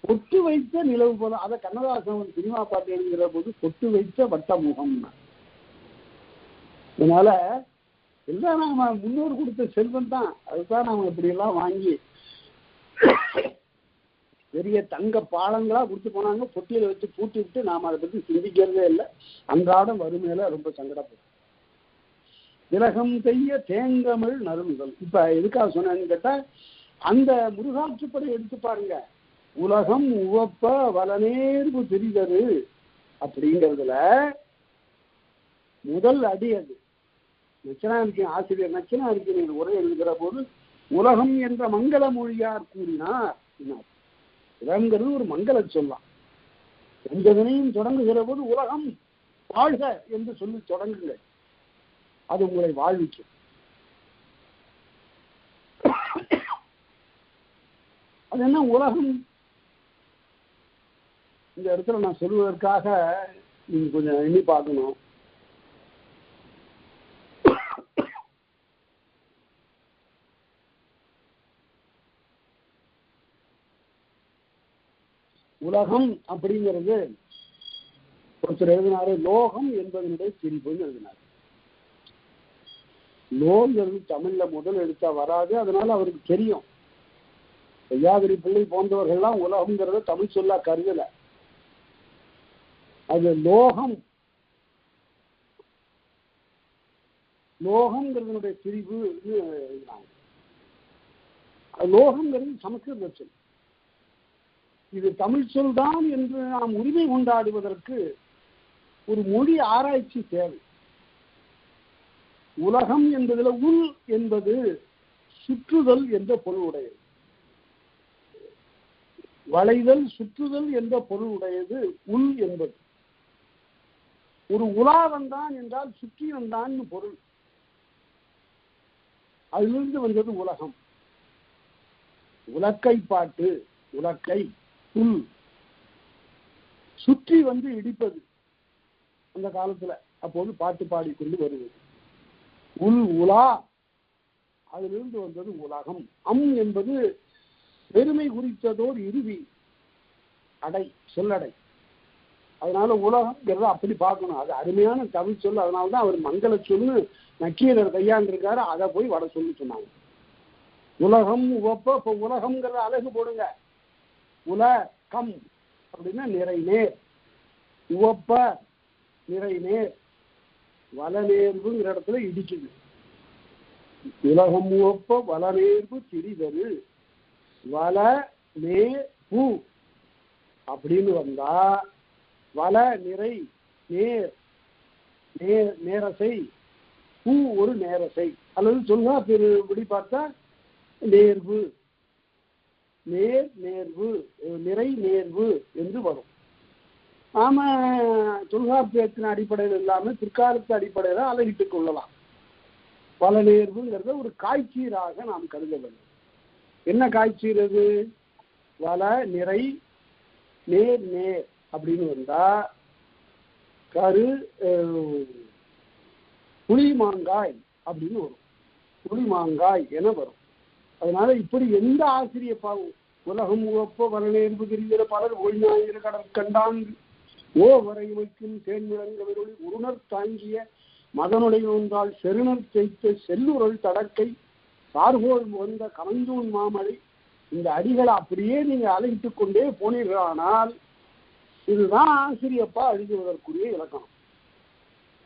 பொட்டு வைத்த நிலவு போல. அதை கண்ணதாசன் சினிமா பாட்டு எழுதுகிற போது பொட்டு வைத்த வட்ட முகம். அதனால எல்லாம் நாம முன்னோர் கொடுத்த செல்வம் தான். அதுதான் நாம இப்படி எல்லாம் வாங்கி பெரிய தங்க பாலங்களா கொடுத்து போனாங்க. பொட்டியில வச்சு பூட்டி விட்டு நாம அதை பத்தி சிந்திக்கிறதே இல்லை. அன்றாடம் வறுமையில ரொம்ப சங்கடப்படும். திலகம் செய்ய தேங்கமிழ் நறுமுதல். இப்ப எதுக்காக சொன்னேன்னு கேட்டா, அந்த முருகாற்றுப்படை எடுத்து பாருங்க. உலகம் உவப்ப வலநேர்வு திரிதரு அப்படிங்கிறதுல முதல் அடி அது. நச்சினாருக்கு ஆசிரியர் நச்சினாருக்கு உரை எழுதுகிற போது உலகம் என்ற மங்கள மொழியார் கூறினார். உலகங்கிறது ஒரு மங்கள சொல்லலாம். எந்த தினையும் தொடங்குகிற போது உலகம் வாழ்க என்று சொல்லி தொடங்குங்கள், அது உங்களை வாழ்விக்கும். அது என்ன உலகம்? இந்த இடத்துல நான் சொல்வதற்காக நீங்க கொஞ்சம் எண்ணி பார்க்கணும். உலகம் அப்படிங்கிறது ஒருத்தர் எழுதினாரு, லோகம் என்பதனுடைய பிரிவுன்னு எழுதினார். லோங்கிறது தமிழ்ல முதல் எழுத்தா வராது. அதனால அவருக்கு தெரியும். ஐயாதிரி பிள்ளை போன்றவர்கள்லாம் உலகம்ங்கிறத தமிழ் சொல்லா கருதல. அது லோகம், லோகம்ங்கிறதனுடைய பிரிவு. லோகம்ங்கிறது சமஸ்கிருத சொல். இது தமிழ் சொல் தான் என்று நாம் உரிமை கொண்டாடுவதற்கு ஒரு மொழி ஆராய்ச்சி தேவை. உலகம் என்பதில் உள் என்பது சுற்றுதல் என்ற பொருள் உடையது. வளைதல் சுற்றுதல் என்ற பொருள் உடையது உள் என்பது. ஒரு உலா வந்தான் என்றால் சுற்றி வந்தான் பொருள். அதிலிருந்து வந்தது உலகம். உலக்கை பாட்டு, உலக்கை புல், சுற்றி வந்து இடிப்பது அந்த காலத்துல. அப்போது பாட்டு பாடிக்கொண்டு வருவது. உள் உலா, அதிலிருந்து வந்தது உலகம். அம் என்பது பெருமை குறித்ததோர் இறுதி அடை, சொல்லடை. அதனால உலகம்ங்கிறத அப்படி பார்க்கணும். அது அருமையான தமிழ் சொல். அதனால்தான் அவர் மங்கள சொல்லு நக்கீரர் கையாண்டிருக்காரு. அதை போய் வட சொல்லி சொன்னாங்க. உலகம் உவப்ப. இப்ப உலகம்ங்கிற அழகு போடுங்க. உலகம் அப்படின்னா நிறை நேர், உவப்ப நிறை நேர், வலநேர்வுங்கிற இடத்துல இடிக்குது. உலகம் உவப்ப வலநேர்வு திரிதரு வல நே பூ அப்படின்னு வந்தா, வல நிறை நேர், நேர் நேரசை, பூ ஒரு நேரசை. அல்லது சொல்லுங்க இப்படி பார்த்தா நேர்வு, நேர் நேர்வு, நிறை நேர்வு என்று வரும். நாம தொல்காப்பியத்தின் அடிப்படையில் இல்லாமல் பிற்காலத்து அடிப்படையில் அலகிட்டுக் கொள்ளலாம். பல நேர்வுங்கிறத ஒரு காய்ச்சீராக நாம் கருத வேண்டும். என்ன காய்ச்சீரது? வல நிறை நேர் நேர் அப்படின்னு வந்தா கரு புளி மாங்காய் அப்படின்னு வரும். புளி மாங்காய் என வரும். அதனால இப்படி எந்த ஆசிரியப்பாவும் உலகம் உவப்ப வரநேர்வு தெரிகிற பலர் ஒழிஞாயிர கடற்கண்டான் ஓ வரை வைக்கும் தேன்மிழங்கவருளி உருணர் தாங்கிய மதனுடைய ஒன்றால் செருணர் தேய்த்த செல்லுரல் தடக்கை சார்கோள் வந்த கமஞ்சூன் மாமலை இந்த அடிகளை அப்படியே நீங்க அழைத்து கொண்டே போனீர்களானால் இதுதான் ஆசிரியப்பா எழுதுவதற்குரிய இலக்கணம்.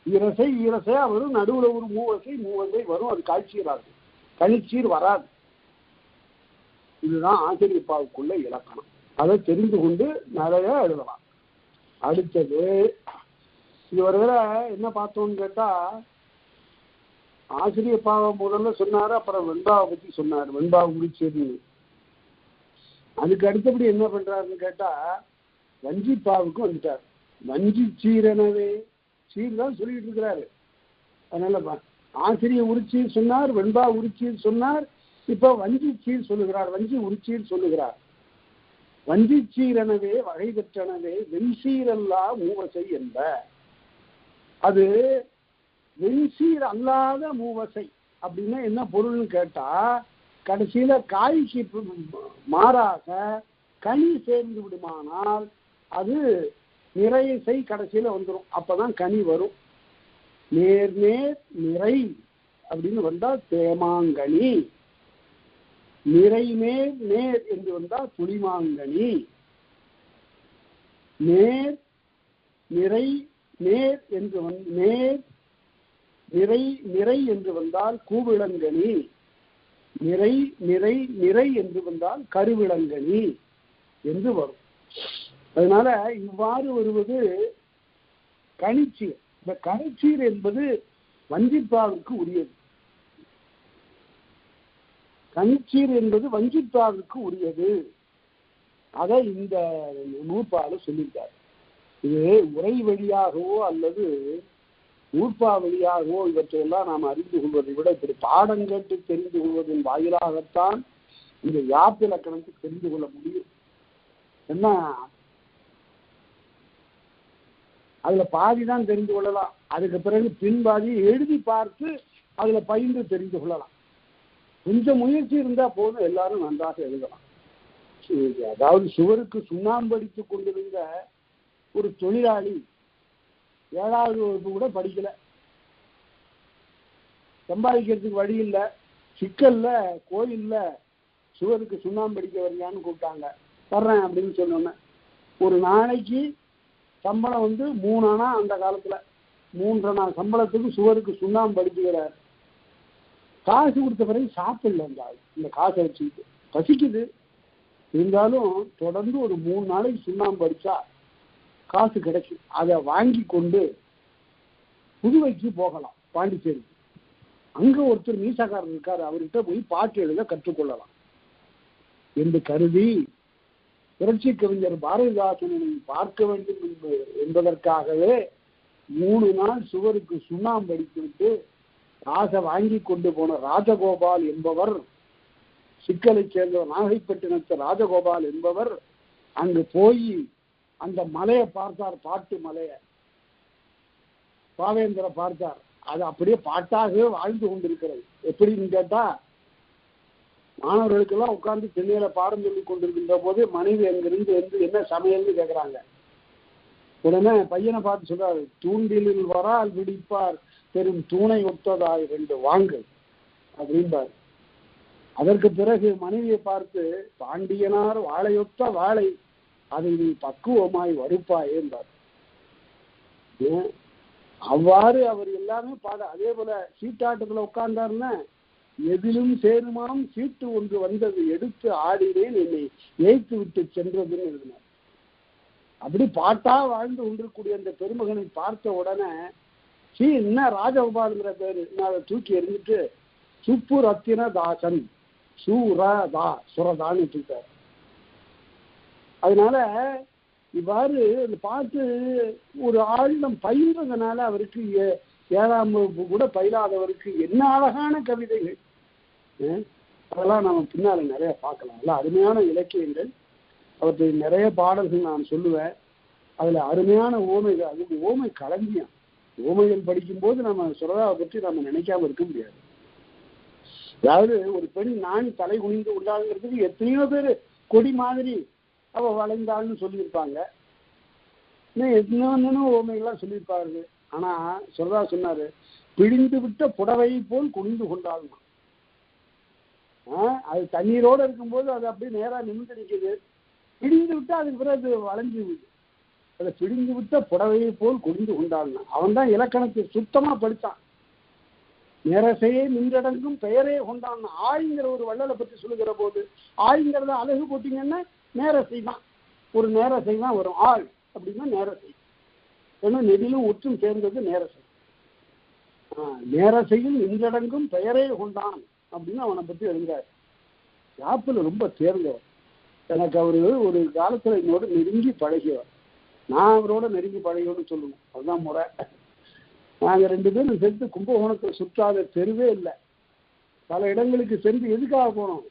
ஈரசை ஈரசை வரும், நடுவுல ஒரு மூவசை வரும், அது காட்சியராது, கணிச்சீர் வராது. இதுதான் ஆசிரியப்பாவுக்குள்ள இலக்கணம். அதை தெரிந்து கொண்டு நிறைய எழுதலாம். அடுத்தது இதுவரை என்ன பார்த்தோம்னு கேட்டா, ஆசிரியப்பாவை முதல்ல சொன்னாரு, அப்புறம் வெண்பாவை பத்தி சொன்னார், வெண்பாவை முடிச்சது. அதுக்கு அடுத்தபடி என்ன பண்றாருன்னு கேட்டா, வஞ்சிப்பாவுக்கு வந்துட்டார். வஞ்சி சீரனவே, சீர் தான் சொல்லிட்டு இருக்கிறாரு. அதனால ஆசிரியர் உரிச்சீர் சொன்னார், வெண்பா உரிச்சீர் சொன்னார், இப்ப வஞ்சி சீர் சொல்லுகிறார், வஞ்சி உரிச்சீர் சொல்லுகிறார். வஞ்சி சீரனவே வகை பெற்றனவே வெண்சீரல்லா மூவசை என்ப. அது வெண்சீர் அல்லாத மூவசை அப்படின்னா என்ன பொருள்னு கேட்டா, கடைசியில காய்க்கு மாறாக கனி சேர்ந்து விடுமானால் அது நிறைசை கடைசியில வந்துடும், அப்பதான் கனி வரும். நேர் நேர் நிறை அப்படின்னு வந்தா தேமாங்கனி, நிறை நேர் நேர் என்று வந்தால் புளிமாங்கனி, நேர் நிறை நேர் என்று நேர் நிறை நிறை என்று வந்தால் கூவிளங்கனி, நிறை நிறை நிறை என்று வந்தால் கருவிளங்கனி என்று வரும். அதனால இவ்வாறு வருவது கணிச்சீர். இந்த கணிச்சீர் என்பது வஞ்சிப்பாவுக்கு உரியது. கணிச்சீர் என்பது வஞ்சிப்பாவுக்கு உரியது. அதை இந்த நூற்பால சொல்லியிருக்கார். இது உரை வழியாகவோ அல்லது நூற்பா வழியாகவோ இவற்றையெல்லாம் நாம் அறிந்து கொள்வதை விட இப்படி பாடம் கேட்டு தெரிந்து கொள்வதன் வாயிலாகத்தான் இந்த யாப்பிலக்கணத்தை தெரிந்து கொள்ள முடியும். என்ன அதுல பாதிதான் தெரிந்து கொள்ளலாம், அதுக்கு பிறகு பின்பாதி எழுதி பார்த்து அதுல பயின்று தெரிந்து கொள்ளலாம். கொஞ்சம் முயற்சி இருந்தா போதும், எல்லாரும் நன்றாக எழுதலாம். அதாவது சுவருக்கு சுண்ணாம்பு அடித்துக் கொண்டிருந்த ஒரு தொழிலாளி 7வது வகுப்பு கூட படிக்கல, சம்பாதிக்கிறதுக்கு வழி இல்லை, சிக்கல்ல கோயில்ல சுவருக்கு சுண்ணாம்பு அடிக்க வரையான்னு கூப்பிட்டாங்க. வர்றேன் அப்படின்னு சொன்னோன்னே ஒரு நாளைக்கு சம்பளம் 3 அணா, அந்த காலத்துல 3 அணா சம்பளத்துக்கு சுவருக்கு சுண்ணாம்பு அடிச்சுக்கிறார். காசு கொடுத்த பிறகு சாப்பிடல, இந்த காசை வச்சுக்கிட்டு பசிக்குது, இருந்தாலும் தொடர்ந்து ஒரு 3 நாளைக்கு சுண்ணாம்பு அடிச்சா காசு கிடைக்கும். அதை வாங்கி கொண்டு புதுவைக்கு போகலாம், பாண்டிச்சேரி. அங்க ஒருத்தர் மீசக்காரர் இருக்காரு, அவர்கிட்ட போய் பாட்டு எழுத கற்றுக்கொள்ளலாம் என்று கருதி புரட்சி கவிஞர் பாரதிதாசனை பார்க்க வேண்டும் என்பதற்காகவே 3 நாள் சுவருக்கு சுண்ணாம்பு அடித்துவிட்டு காசை வாங்கி கொண்டு போன ராஜகோபால் என்பவர், சிக்கலை சேர்ந்தவர், நாகைப்பட்டினத்து ராஜகோபால் என்பவர் அங்கு போய் அந்த மலையை பார்த்தார், பாட்டு மலையை பாவேந்தரை பார்த்தார். அது அப்படியே பாட்டாகவே வாழ்ந்து கொண்டிருக்கிறது. எப்படின்னு கேட்டா, மாணவர்களுக்கெல்லாம் உட்கார்ந்து சென்னையில பாடம் சொல்லி கொண்டிருக்கின்ற போது மனைவி அங்கிருந்து என்ன சமையல்னு கேட்கிறாங்க. உடனே பையனை பார்த்து சொல்றாரு, தூண்டிலில் வரால் விடிப்பார் பெரும் தூணை ஒத்ததாய் 2 வாங்கு அப்படின்பார். அதற்கு பிறகு மனைவியை பார்த்து, பாண்டியனார் வாழையொத்த வாழை அதை நீ பக்குவமாய் வறுப்பாயே என்றார். அவ்வாறு அவர் எல்லாமே பாட. அதே போல சீட்டாட்டத்துல உட்கார்ந்தாருன்னா, எதிலும் சேருமாம் சீட்டு ஒன்று வந்தது எடுத்து ஆடினேன் என்னை ஏய்த்து விட்டு சென்றதுன்னு எழுதினார். அப்படி பாட்டா வாழ்ந்து கொண்டிருக்கூடிய அந்த பெருமகனை பார்த்த உடனே என்ன ராஜகோபாலுங்கிற பேரு அதை தூக்கி எறிஞ்சிட்டு சுப்பு ரத்தின தாசன் சுரதான்னு இருக்கார். அதனால இவ்வாறு இந்த பாட்டு ஒரு ஆழ்ந்தம் பயின்றதுனால அவருக்கு 7ஆம் வகுப்பு கூட பயிலாதவருக்கு என்ன அழகான கவிதைகள், அதெல்லாம் நம்ம பின்னால நிறைய பார்க்கலாம். எல்லாம் அருமையான இலக்கியங்கள், அவற்றை நிறைய பாடல்கள் நான் சொல்லுவேன். அதுல அருமையான ஓமைகள், அதுக்கு ஓமை களஞ்சியம். ஓமைகள் படிக்கும்போது நம்ம சுரதாவை பற்றி நம்ம நினைக்காம இருக்க முடியாது. அதாவது ஒரு பெண் நான் தலை குனிந்து உள்ளாங்கிறதுக்கு எத்தனையோ பேர் கொடி மாதிரி அவ வளைந்தாள்னு சொல்லியிருப்பாங்க, இன்னும் எத்தனோ ஓமைகள்லாம் சொல்லியிருப்பாரு. ஆனா சொன்னாரு, பிழிந்து விட்ட புடவை போல் குனிந்து கொண்டாள்னா. அது தண்ணீரோடு இருக்கும்போது அது அப்படியே நேரா நிமிர்ந்து நிற்குது, பிடிந்து விட்டா அதுக்கு பிறகு வளைஞ்சு விடுது. அதை பிடிந்து விட்ட புடவையை போல் குனிந்து கொண்டாள்னா. அவன் தான் இலக்கணத்தை சுத்தமா படித்தான். நேரசையே நின்றடங்கும் பெயரே கொண்டான். ஆய்ங்கிற ஒரு வள்ளலை பற்றி சொல்லுகிற போது, ஆய்ங்கிறத அழகு போட்டீங்கன்னா நேரசை தான், ஒரு நேரசை தான் வரும். ஆள் அப்படின்னா நேரசை, ஏன்னா நெடிலும் ஒற்றும் சேர்ந்தது நேரசை. நேரசையில் நின்றடங்கும் பெயரே கொண்டான் அப்படின்னு அவனை பற்றி எழுந்தார். யாப்பில் ரொம்ப தேர்ந்தவர். எனக்கு அவரு ஒரு காலத்துல என்னோட நெருங்கி பழகியவர், நான் அவரோட நெருங்கி பழகியோன்னு சொல்லுவோம், அதுதான் முறை. நாங்கள் 2 பேரும் சேர்த்து கும்பகோணத்தில் சுற்றாத தெருவே இல்லை. பல இடங்களுக்கு சென்று எதுக்காக போனோம்,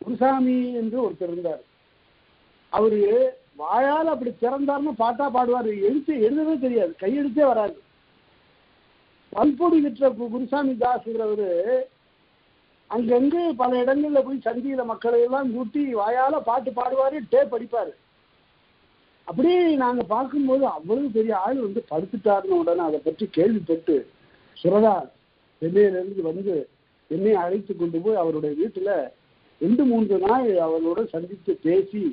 குருசாமி என்று ஒருத்தர் இருந்தார். அவரு வாயால் அப்படி திறந்தாருன்னு பாட்டா பாடுவார், எழுதவே தெரியாது, கையெழுத்தே வராது. பல்பொடி விற்ற குருசாமி தாஸ்ங்கிறவரு அங்கங்கே பல இடங்கள்ல போய் சந்தியில மக்களை எல்லாம் கூட்டி வாயால பாட்டு பாடுவாரு, டேப் அடிப்பாரு. அப்படியே நாங்க பார்க்கும்போது அவ்வளவு பெரிய ஆள் படுத்துட்டாருன்னு உடனே அதை பற்றி கேள்விப்பட்டு சுரதா சென்னையிலிருந்து வந்து என்னை அழைத்து கொண்டு போய் அவருடைய வீட்டுல 2-3 நாள் அவரோட சந்தித்து பேசி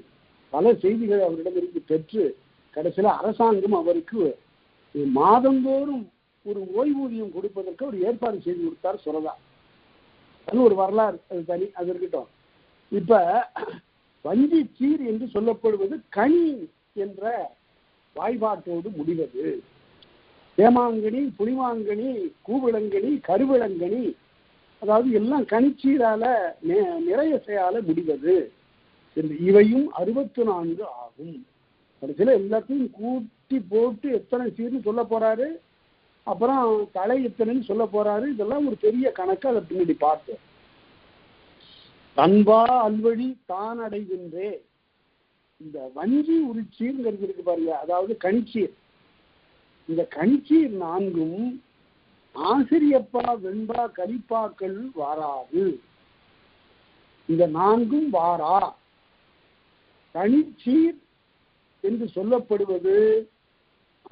பல செய்திகளை அவரிடமிருந்து பெற்று கடைசியில அரசாங்கம் அவருக்கு மாதந்தோறும் ஒரு ஓய்வூதியம் கொடுப்பதற்கு ஒரு ஏற்பாடு செய்து கொடுத்தார் சுரதா. அது ஒரு வரலாறு, அது தனி, அது இருக்கட்டும். இப்ப வஞ்சி சீர் என்று சொல்லப்படுவது கனி என்ற வாய்பாட்டோடு முடிவது. தேமாங்கனி, புளிமாங்கனி, கூவிளங்கனி, கருவிளங்கனி, அதாவது எல்லாம் கனிச்சீரால நிறையசையால முடிவது என்று. இவையும் 64 ஆகும். கடைசியில எல்லாத்தையும் கூட்டி போட்டு எத்தனை சீர்னு சொல்ல போறாரு, அப்புறம் தலை எத்தனைன்னு சொல்ல போறாரு. இதெல்லாம் ஒரு பெரிய கணக்கு, அதை பின்னாடி பார்த்தோம். தன்பா அல்வழி தான் அடைகின்றே. இந்த வஞ்சி உரிச்சீர்ங்கிறது இருக்கு பாருங்க, அதாவது கணிச்சீர். இந்த கணிச்சீர் 4ம் ஆசிரியப்பா வெண்பா கலிப்பாக்கள் வாராது. இந்த 4ம் வாரா. கணிச்சீர் என்று சொல்லப்படுவது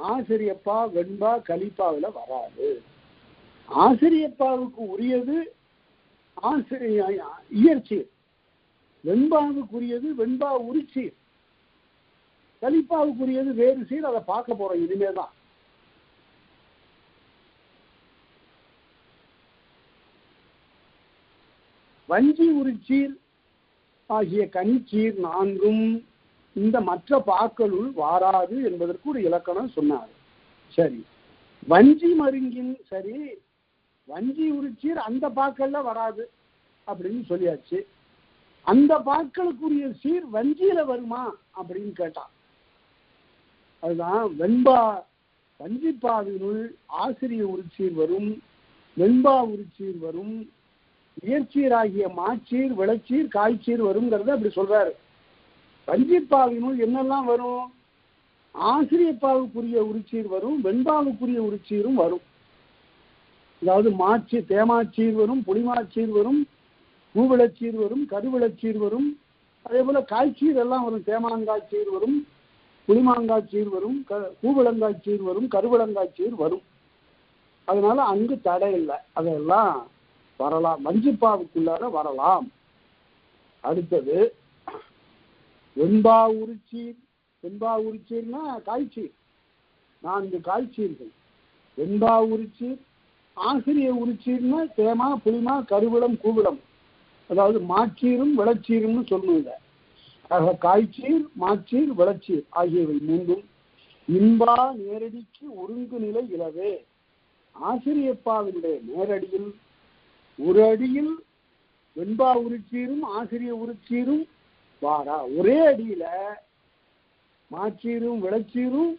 ஆசிரியப்பா வெண்பா கலிப்பாவில் வராது. ஆசிரியப்பாவுக்கு உரியது இயற்சீர், வெண்பாவுக்குரியது வெண்பா உரிச்சீர், கலிப்பாவுக்குரியது வேறு சீர். அதை பார்க்க போறோம் இனிமேதான். வஞ்சி உரிச்சீர் ஆகிய கனிச்சீர் 4ம் இந்த மற்ற பாக்களுள் வாராது என்பதற்கு ஒரு இலக்கணம் சொன்னார். சரி, வஞ்சி மருங்கின், சரி வஞ்சி உரிச்சீர் அந்த பாக்கள்ல வராது அப்படின்னு சொல்லியாச்சு. அந்த பாக்களுக்குரிய சீர் வஞ்சியில வருமா அப்படின்னு கேட்டான். அதுதான் வெண்பா, வஞ்சிப்பாவினுள் ஆசிரிய உரிச்சீர் வரும், வெண்பா உரிச்சீர் வரும், இயற்சீராகிய மாச்சீர், விளச்சீர், காய்ச்சீர் வருங்கிறத அப்படி சொல்றாரு. வஞ்சிப்பாவினுள் என்னெல்லாம் வரும், ஆசிரியப்பாவுக்குரிய உரிச்சீர் வரும், வெண்பாவுக்குரிய உரிச்சீரும் வரும். அதாவது மாச்சி தேமாச்சீர் வரும், புளிமாச்சீர் வரும், பூவிளச்சீர் வரும், கருவிளச்சீர் வரும், அதே போல காய்ச்சீர் எல்லாம் வரும். தேமாங்காய்ச்சீர் வரும், புளிமாங்காய்ச்சீர் வரும், பூவிளங்காய்ச்சீர் வரும், கருவிளங்காய்ச்சீர் வரும். அதனால அங்கு தடை இல்லை, அதெல்லாம் வரலாம், வஞ்சிப்பாவுக்குள்ளார வரலாம். அடுத்தது வெண்பா உரிச்சீர். வெண்பா உரிச்சீர்னா காய்ச்சீர், 4 காய்ச்சீர்கள். வெண்பா உரிச்சீர், ஆசிரிய உரிச்சீர்னா தேமா, புளிமா, கருவிளம், கூவிளம், அதாவது மாச்சீரும் விளச்சீரும்னு சொல்லுங்க. ஆக காய்ச்சீர், மாச்சீர், விளச்சீர் ஆகியவை 3ம் இன்பா நேரடிக்கு ஒருங்கு நிலை இலவே. ஆசிரியப்பாவினுடைய நேரடியில் ஒரு அடியில் வெண்பா உரிச்சீரும் ஆசிரிய உரிச்சீரும் வாரா. ஒரே அடியில மாச்சீரும் விளச்சீரும்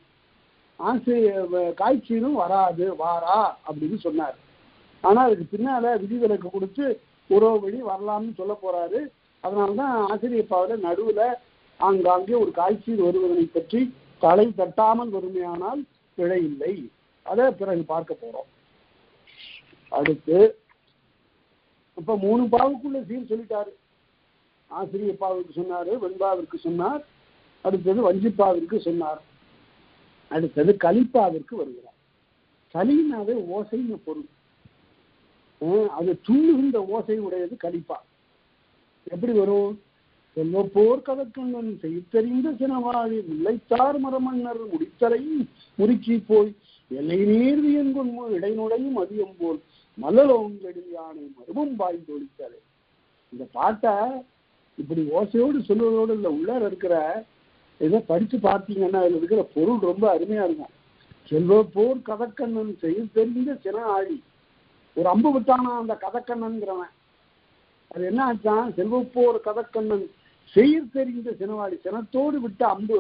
காய்ச்சீரும் வராது, வாரா அப்படின்னு சொன்னார். ஆனா அதுக்கு பின்னால விதிவிலக்கு கொடுத்து உறவு வழி வரலாம்னு சொல்ல போறாரு. அதனால்தான் ஆசிரியப்பாவில நடுவுல ஆங்காங்கே ஒரு காய்ச்சீர் வருவதனை பற்றி தலை தட்டாமல் வறுமையானால் பிழை இல்லை. அதை பிறகு பார்க்க போறோம். அடுத்து இப்ப 3 பாவுக்குள்ள சீர் சொல்லிட்டாரு. ஆசிரியர் பாவுக்கு சொன்னாரு, வெண்பாவிற்கு சொன்னார், அடுத்தது வஞ்சிப்பாவிற்கு சொன்னார், அடுத்தது கலிப்பாவிற்கு வருகிறார். கலினாவே ஓசைன்னு பொருள். அது துள்ளுகின்ற ஓசை உடையது கலிப்பா. எப்படி வரும்? செல்வப்போர் கதக்கண்ணன் செய்தறிந்த சினவாழி முல்லைத்தார் மரமன்னர் முடித்தலை முறுக்கி போய் எல்லை நீர் வியங்கொன்மு இடைநுடையும் அதிகம் போல் மல்லலோங்கடில் யானை மருமம் பாய்ந்து ஒழித்தாரு. இந்த பாட்டை இப்படி ஓசையோடு சொல்வதோடு இல்லை, உள்ளார இருக்கிற இதை படித்து பார்த்தீங்கன்னா அதில் இருக்கிற பொருள் ரொம்ப அருமையா இருக்கும். செல்வப்போர் கதக்கண்ணன் செய்தறிந்த சின ஆழி. ஒரு அம்பு விட்டானா அந்த கதக்கண்ணன்கிறவன். அது என்ன ஆச்சான்? செல்வப்போர் கதக்கண்ணன் செயிர் தெரிந்த சினவாளி, சினத்தோடு விட்ட அம்பு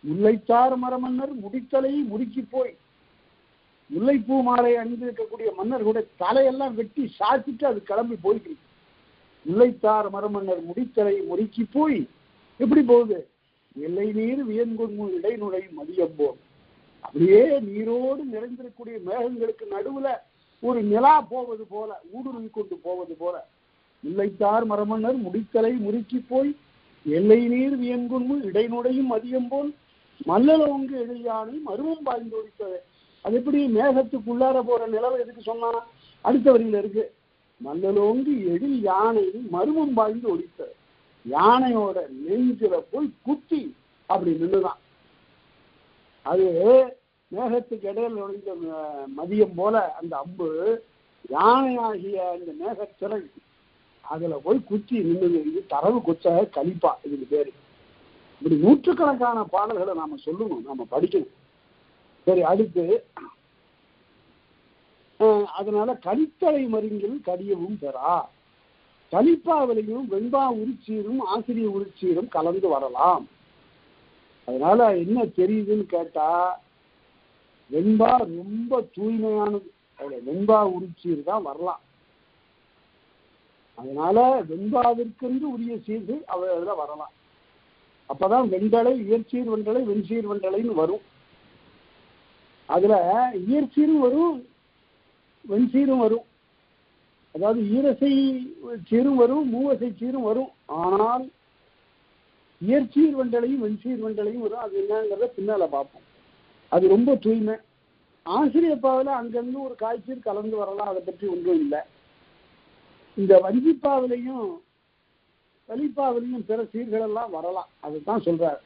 முல்லைத்தார் மரமன்னர் முடித்தலை முறுக்கி போய், முல்லைப்பூ மாலை அணிந்திருக்கக்கூடிய மன்னர்களுடைய தலையெல்லாம் வெட்டி சாத்திட்டு அது கிளம்பி போயிட்டு. முல்லைத்தார் மரமன்னர் முடித்தலை முறுக்கி போய் எப்படி போகுது? எல்லை நீர் வியன்கொன்மு இடைநுழையும் மதியம் போல். அப்படியே நீரோடு நிறைந்திருக்கக்கூடிய மேகங்களுக்கு நடுவுல ஒரு நிலா போவது போல, ஊடுருவி கொண்டு போவது போல முல்லைத்தார் மரமன்னர் முடித்தலை முறுக்கி போய் எல்லை நீர் வியன்கொன்மு இடைநுடையும் மதியம் போல் மல்லலோங்கு எழியானை மருமம் பாய்ந்து ஒழித்தது. அது எப்படி மேகத்துக்குள்ளார போற நிலவை எதுக்கு சொன்னா? அடுத்த வரியில இருக்கு, மல்லலோங்கு எழில் யானை மருமம் பாய்ந்து ஒழித்தது. யானையோட நெஞ்சில போய் குத்தி அப்படி நின்றுதான். அது மேகத்துக்கு இடையில நுழைந்த மதியம் போல அந்த அம்பு யானையாகிய அந்த மேகத்திரை அதுல போய் குச்சி நின்றுது. இது தரவு கொச்ச கலிப்பா, இதுக்கு பேரு. இப்படி நூற்றுக்கணக்கான பாடல்களை நாம சொல்லணும், நாம படிக்கணும். சரி, அடுத்து அதனால கலித்தலை மருங்கில் கடியவும் பெறா. கலிப்பாவிலையும் வெண்பா உரிச்சீரும் ஆசிரியர் உரிச்சீரும் கலந்து வரலாம். அதனால என்ன தெரியுதுன்னு கேட்டா, வெண்பா ரொம்ப தூய்மையானது, அதுல வெண்பா உரிச்சீர் தான் வரலாம். அதனால வெண்பாவிற்கென்று உரிய சீர்கள் அதுல வரலாம். அப்பதான் வெண்டலை, இயற்சீர் வெண்டலை, வெண்சீர் வெண்டலைன்னு வரும். அதுல இயற்சீரும் வரும், வெண்சீரும் வரும். அதாவது ஈரசை சீரும் வரும், மூவசை சீரும் வரும். ஆனால் இயற்சீர் வெண்டலையும் வெண்சீர் வெண்டலையும் வரும். அது என்னங்கிறத பின்னால பார்ப்போம். அது ரொம்ப தூய்மை. ஆசிரியப்பாவில் அங்கிருந்து ஒரு காய்ச்சீர் கலந்து வரலாம், அதை பற்றி ஒன்றும் இல்லை. இந்த வஞ்சிப்பாவிலையும் கலிப்பாவிலையும் பிற சீர்கள் எல்லாம் வரலாம், அதுதான் சொல்றாரு.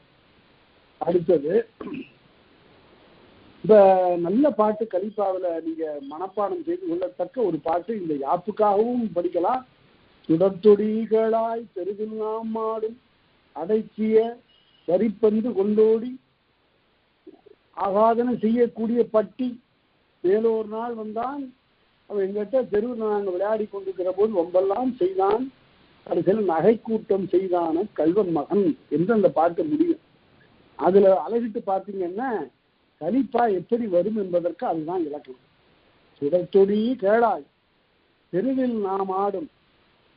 அடுத்தது இப்ப நல்ல பாட்டு கலிப்பாவில நீங்க மனப்பாடம் செய்து கொள்ளத்தக்க ஒரு பாட்டு. இந்த யாப்புக்காகவும் படிக்கலாம். சுடத்தொடிகளாய் தெருவில் நாம் மாடும் அடைச்சிய வரிப்பந்து கொண்டோடி ஆகாதன செய்யக்கூடிய பட்டி மேலோர் நாள் வந்தான், அவன் எங்கிட்ட தெருவில் நாங்கள் விளையாடி கொண்டிருக்கிற போது ரொம்பெல்லாம் செய்தான், கடைசியில் நகை கூட்டம் செய்தான கல்வன் மகன் என்று அந்த பாட்டு முடியும். அதுல அழகிட்டு பார்த்தீங்கன்னா கலிப்பா எப்படி வரும் என்பதற்கு அதுதான் இலக்கணம். சுடத்தொடி கேளாய் தெருவில் நாம் ஆடும்,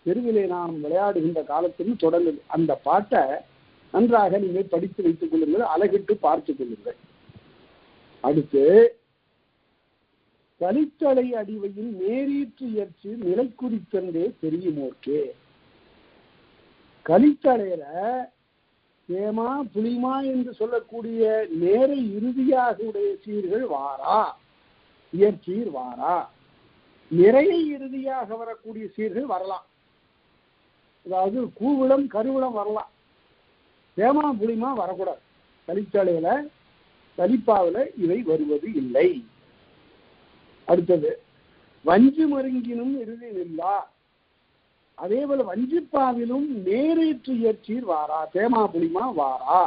தெருவிலே நாம் விளையாடுகின்ற காலத்தில் தொடங்குது. அந்த பாட்டை நன்றாக நீங்கள் படித்து வைத்துக் கொள்ளுங்கள், அழகிட்டு பார்த்துக் கொள்ளுங்கள். அடுத்து கலித்தலை அடிவையில் நேரீற்று இயற்சி நிலை குறித்தென்றே தெரியுமோர்க்கே. கலித்தலையில ஏமா புலிமா என்று சொல்லக்கூடிய நேரை இறுதியாக உடைய சீர்கள் வாரா, இயற்சீர் வாரா. நிறைய இறுதியாக வரக்கூடிய சீர்கள் வரலாம். அதாவது கூவிளம் கருவிளம் வரலாம். ஏமா புலிமா வரக்கூடாது. கலித்தலையில கலிப்பாவில இவை வருவது இல்லை. அடுத்தது வஞ்சி மருங்கினும் இறுதி நில்லா. அதே போல வஞ்சிப்பாவிலும் நேரேற்று இயற்சீர் வாரா, தேமா புலிமா வாரா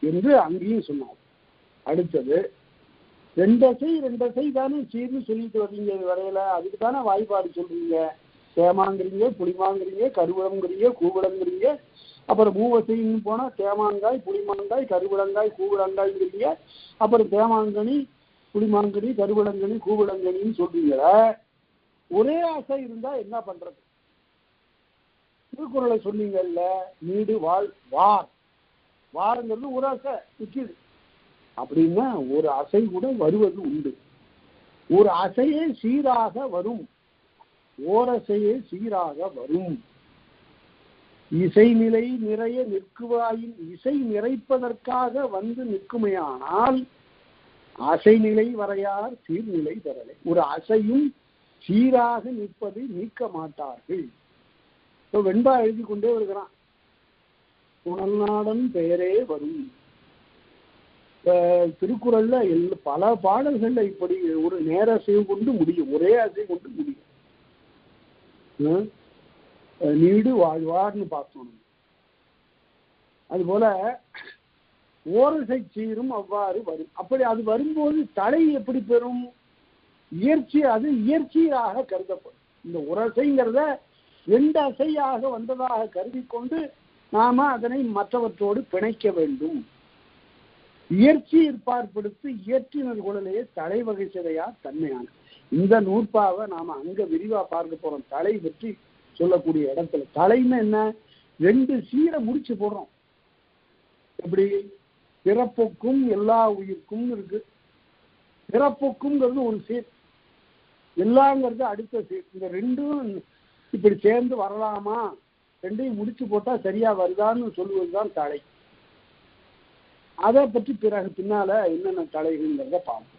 என்று அங்கேயும் சொன்னார். அடுத்தது ரெண்டசை தானே சீர்னு சொல்லிட்டு வர்றீங்க வரையில, அதுக்கு தானே வாய்ப்பாடு சொல்றீங்க. தேமாங்கிறீங்க, புளிமாங்கிறீங்க, கருவிளங்கிறீங்க, கூவிளங்கிறீங்க. அப்புறம் மூவசைன்னு போனா தேமாங்காய், புளிமாங்காய், கருவிளங்காய், கூவிளங்காய்ங்கிறீங்க. அப்புறம் தேமாங்கனி, புளிமாங்கனி, கருவிளங்கனி, கூவிளங்கனின்னு சொல்றீங்கள. ஒரே ஆசை இருந்தா என்ன பண்றது? திருக்குறளை சொன்னீங்கல்ல, நீடு வாழ் வார், வாருங்கிறது ஒரு ஆசை நிற்கிது அப்படின்னா ஒரு அசை கூட வருவது உண்டு. ஒரு அசையே சீராக வரும். ஓரசையே சீராக வரும். இசைநிலை நிறைய நிற்குவாயின் இசை நிறைப்பதற்காக வந்து நிற்குமையானால் அசைநிலை வரையார் சீர்நிலை பெறலை. ஒரு அசையும் சீராக நிற்பதை நீக்க மாட்டார்கள். வெண்பா எழுதி கொண்டே வருகிறான். புனல்நாடன் பெயரே வரும். திருக்குறள்ல பல பாடல்கள்ல இப்படி ஒரு நேர அசைவு கொண்டு முடியும், ஒரே அசை கொண்டு முடியும். நீடு வாழ்வார்னு பார்த்தோம். அதுபோல ஓரசை சீரும் அவ்வாறு வரும். அப்படி அது வரும்போது தலை எப்படி பெறும்? இயற்சி, அது இயற்கையாக கருதப்படும். இந்த உரசைங்கிறத 2 அசையாக வந்ததாக கருதி கொண்டு நாம அதனை மற்றவற்றோடு பிணைக்க வேண்டும். இயற்சி ஏற்பாடுபடுத்தி இயற்றினர் குழலையே தலைவகை சிறையா தன்மையான. இந்த நூற்பாவை நாம அங்க விரிவா பார்க்க போறோம். தலை பற்றி சொல்லக்கூடிய இடத்துல தலைன்னு என்ன? 2 சீரை முடிச்சு போடுறோம். எப்படி? பிறப்புக்கும் எல்லா உயிர்க்கும் இருக்கு. பிறப்புக்கும்ங்கிறது ஒரு சீர், எல்லாங்கிறது அடுத்த சீர். இந்த 2ம் இப்படி சேர்ந்து வரலாமா, 2ஐயும் முடிச்சு போட்டா சரியா வருதான்னு சொல்லுவதுதான் தலை. அதை பற்றி பிறகு பின்னால என்னென்ன தலைகள்ங்கிறத பார்ப்போம்.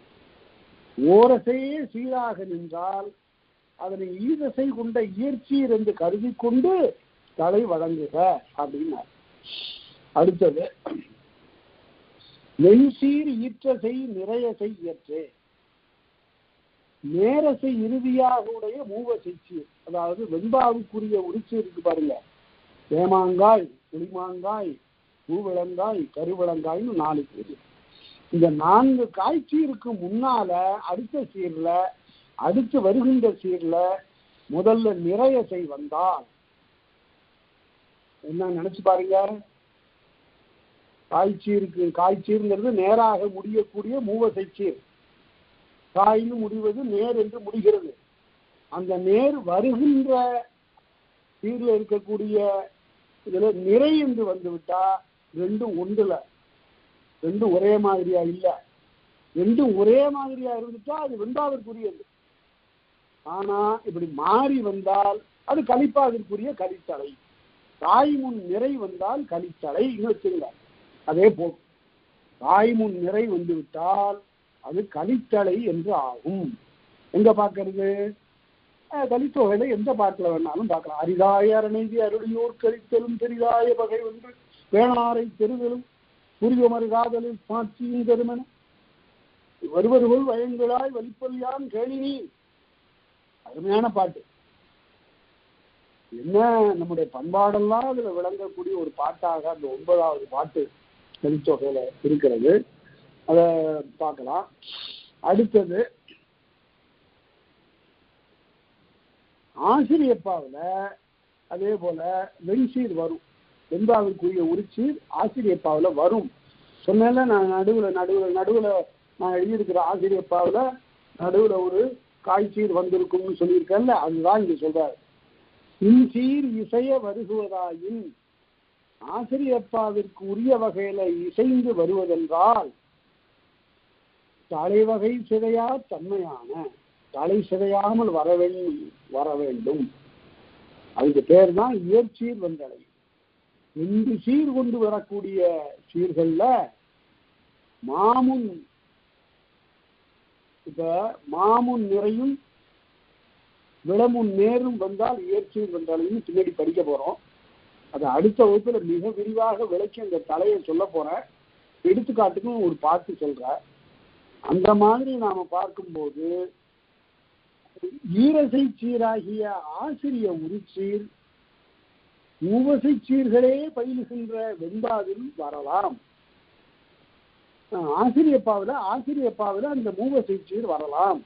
ஓரசையே சீராக நின்றால் அதனை ஈரசை கொண்ட இயற்சீர் என்று கருதி கொண்டு தலை வழங்குக அப்படின்னார். அடுத்தது நெய்சீர் ஈற்றசை நிறையசை இயற்றே. நேரசை இறுதியாக உடைய மூவசை சீர், அதாவது வெண்பாவுக்குரிய உரிச்சு இருக்கு பாருங்க. தேமாங்காய், புளிமாங்காய், பூவிளங்காய், கருவிளங்காய்னு 4 பேர். இந்த 4 காய்ச்சீருக்கு முன்னால அடுத்த சீர்ல, அடுத்து வருகின்ற சீர்ல முதல்ல நிறையசை வந்தால் என்ன நினைச்சு பாருங்க. காய்ச்சீருங்கிறது நேராக முடியக்கூடிய மூவசை சீர். காய்னு முடிவது நேர் என்று முடிகிறது. அந்த நேர் வருகின்ற சீர்ல இருக்கக்கூடிய இதுல நிறை என்று வந்துவிட்டா 2ம் ஒன்றுல, 2ம் ஒரே மாதிரியா இல்ல. 2ம் ஒரே மாதிரியா இருந்துட்டா அது வெண்பாவிற்குரியது. ஆனா இப்படி மாறி வந்தால் அது கலிப்பாவிற்குரிய கலித்தலை. தாய் முன் நிறை வந்தால் கலித்தலை வச்சுங்க. அதே போல் தாய் முன் நிறை வந்து விட்டால் அது கலித்தலை என்று ஆகும். எங்க பார்க்கறது? கலித்தொகையில எந்த பாட்டுல வேணாலும் பார்க்கலாம். அரிதாய அரணெய்தி அருளியோர் கழித்தலும் பெரிதாய பகை ஒன்று வேணாரை தெருதலும் புரிவமறு காதலில் பாட்சியும் தருமன வருவர்கள் வயங்களாய் வலிப்பொழியான் கேளினி. அருமையான பாட்டு. என்ன நம்முடைய பண்பாடெல்லாம் அதுல விளங்கக்கூடிய ஒரு பாட்டாக அந்த 9வது பாட்டு கலித்தொகையில இருக்கிறது. அதை பார்க்கலாம். அடுத்தது ஆசிரியப்பாவில் அதே போல வெண்சீர் வரும். வெண்பாவிற்குரிய உரிச்சீர் ஆசிரியப்பாவில் வரும். சொன்னால நான் நடுவில் நான் எழுதியிருக்கிற ஆசிரியப்பாவில் நடுவில் ஒரு காய்ச்சீர் வந்திருக்கும்னு சொல்லியிருக்கேன்ல, அதுதான் இங்க சொல்றாரு. இன்சீர் இசைய வருகுவதாயின் ஆசிரியப்பாவிற்கு உரிய வகையில இசைந்து வருவதென்றால் தலைவகை சிதையா தன்மையான தலை சிதையாமல் வர வேண்டும். அதுக்கு பேர் தான் இயற்சீர் வந்தலை. 2 சீர் கொண்டு வரக்கூடிய சீர்கள்ல மாமுன், இப்ப மாமுன் நிறையும் விளமுன் நேரும் வந்தால் இயற்சீர் வந்தலைன்னு பின்னாடி படிக்க போறோம். அது அடுத்த வகுப்புல மிக விரிவாக விளக்கி அந்த தலையை சொல்ல போறேன். எடுத்துக்காட்டுக்கும் ஒரு பாட்டு சொல்ற. அந்த மாதிரி நாம பார்க்கும்போது ஈரசை சீராகிய ஆசிரிய உரிச்சீர் மூவசை சீர்களே பயிலுகின்ற வெண்பாவில் வரலாம். ஆசிரியப்பாவில் அந்த மூவசை சீர் வரலாம்.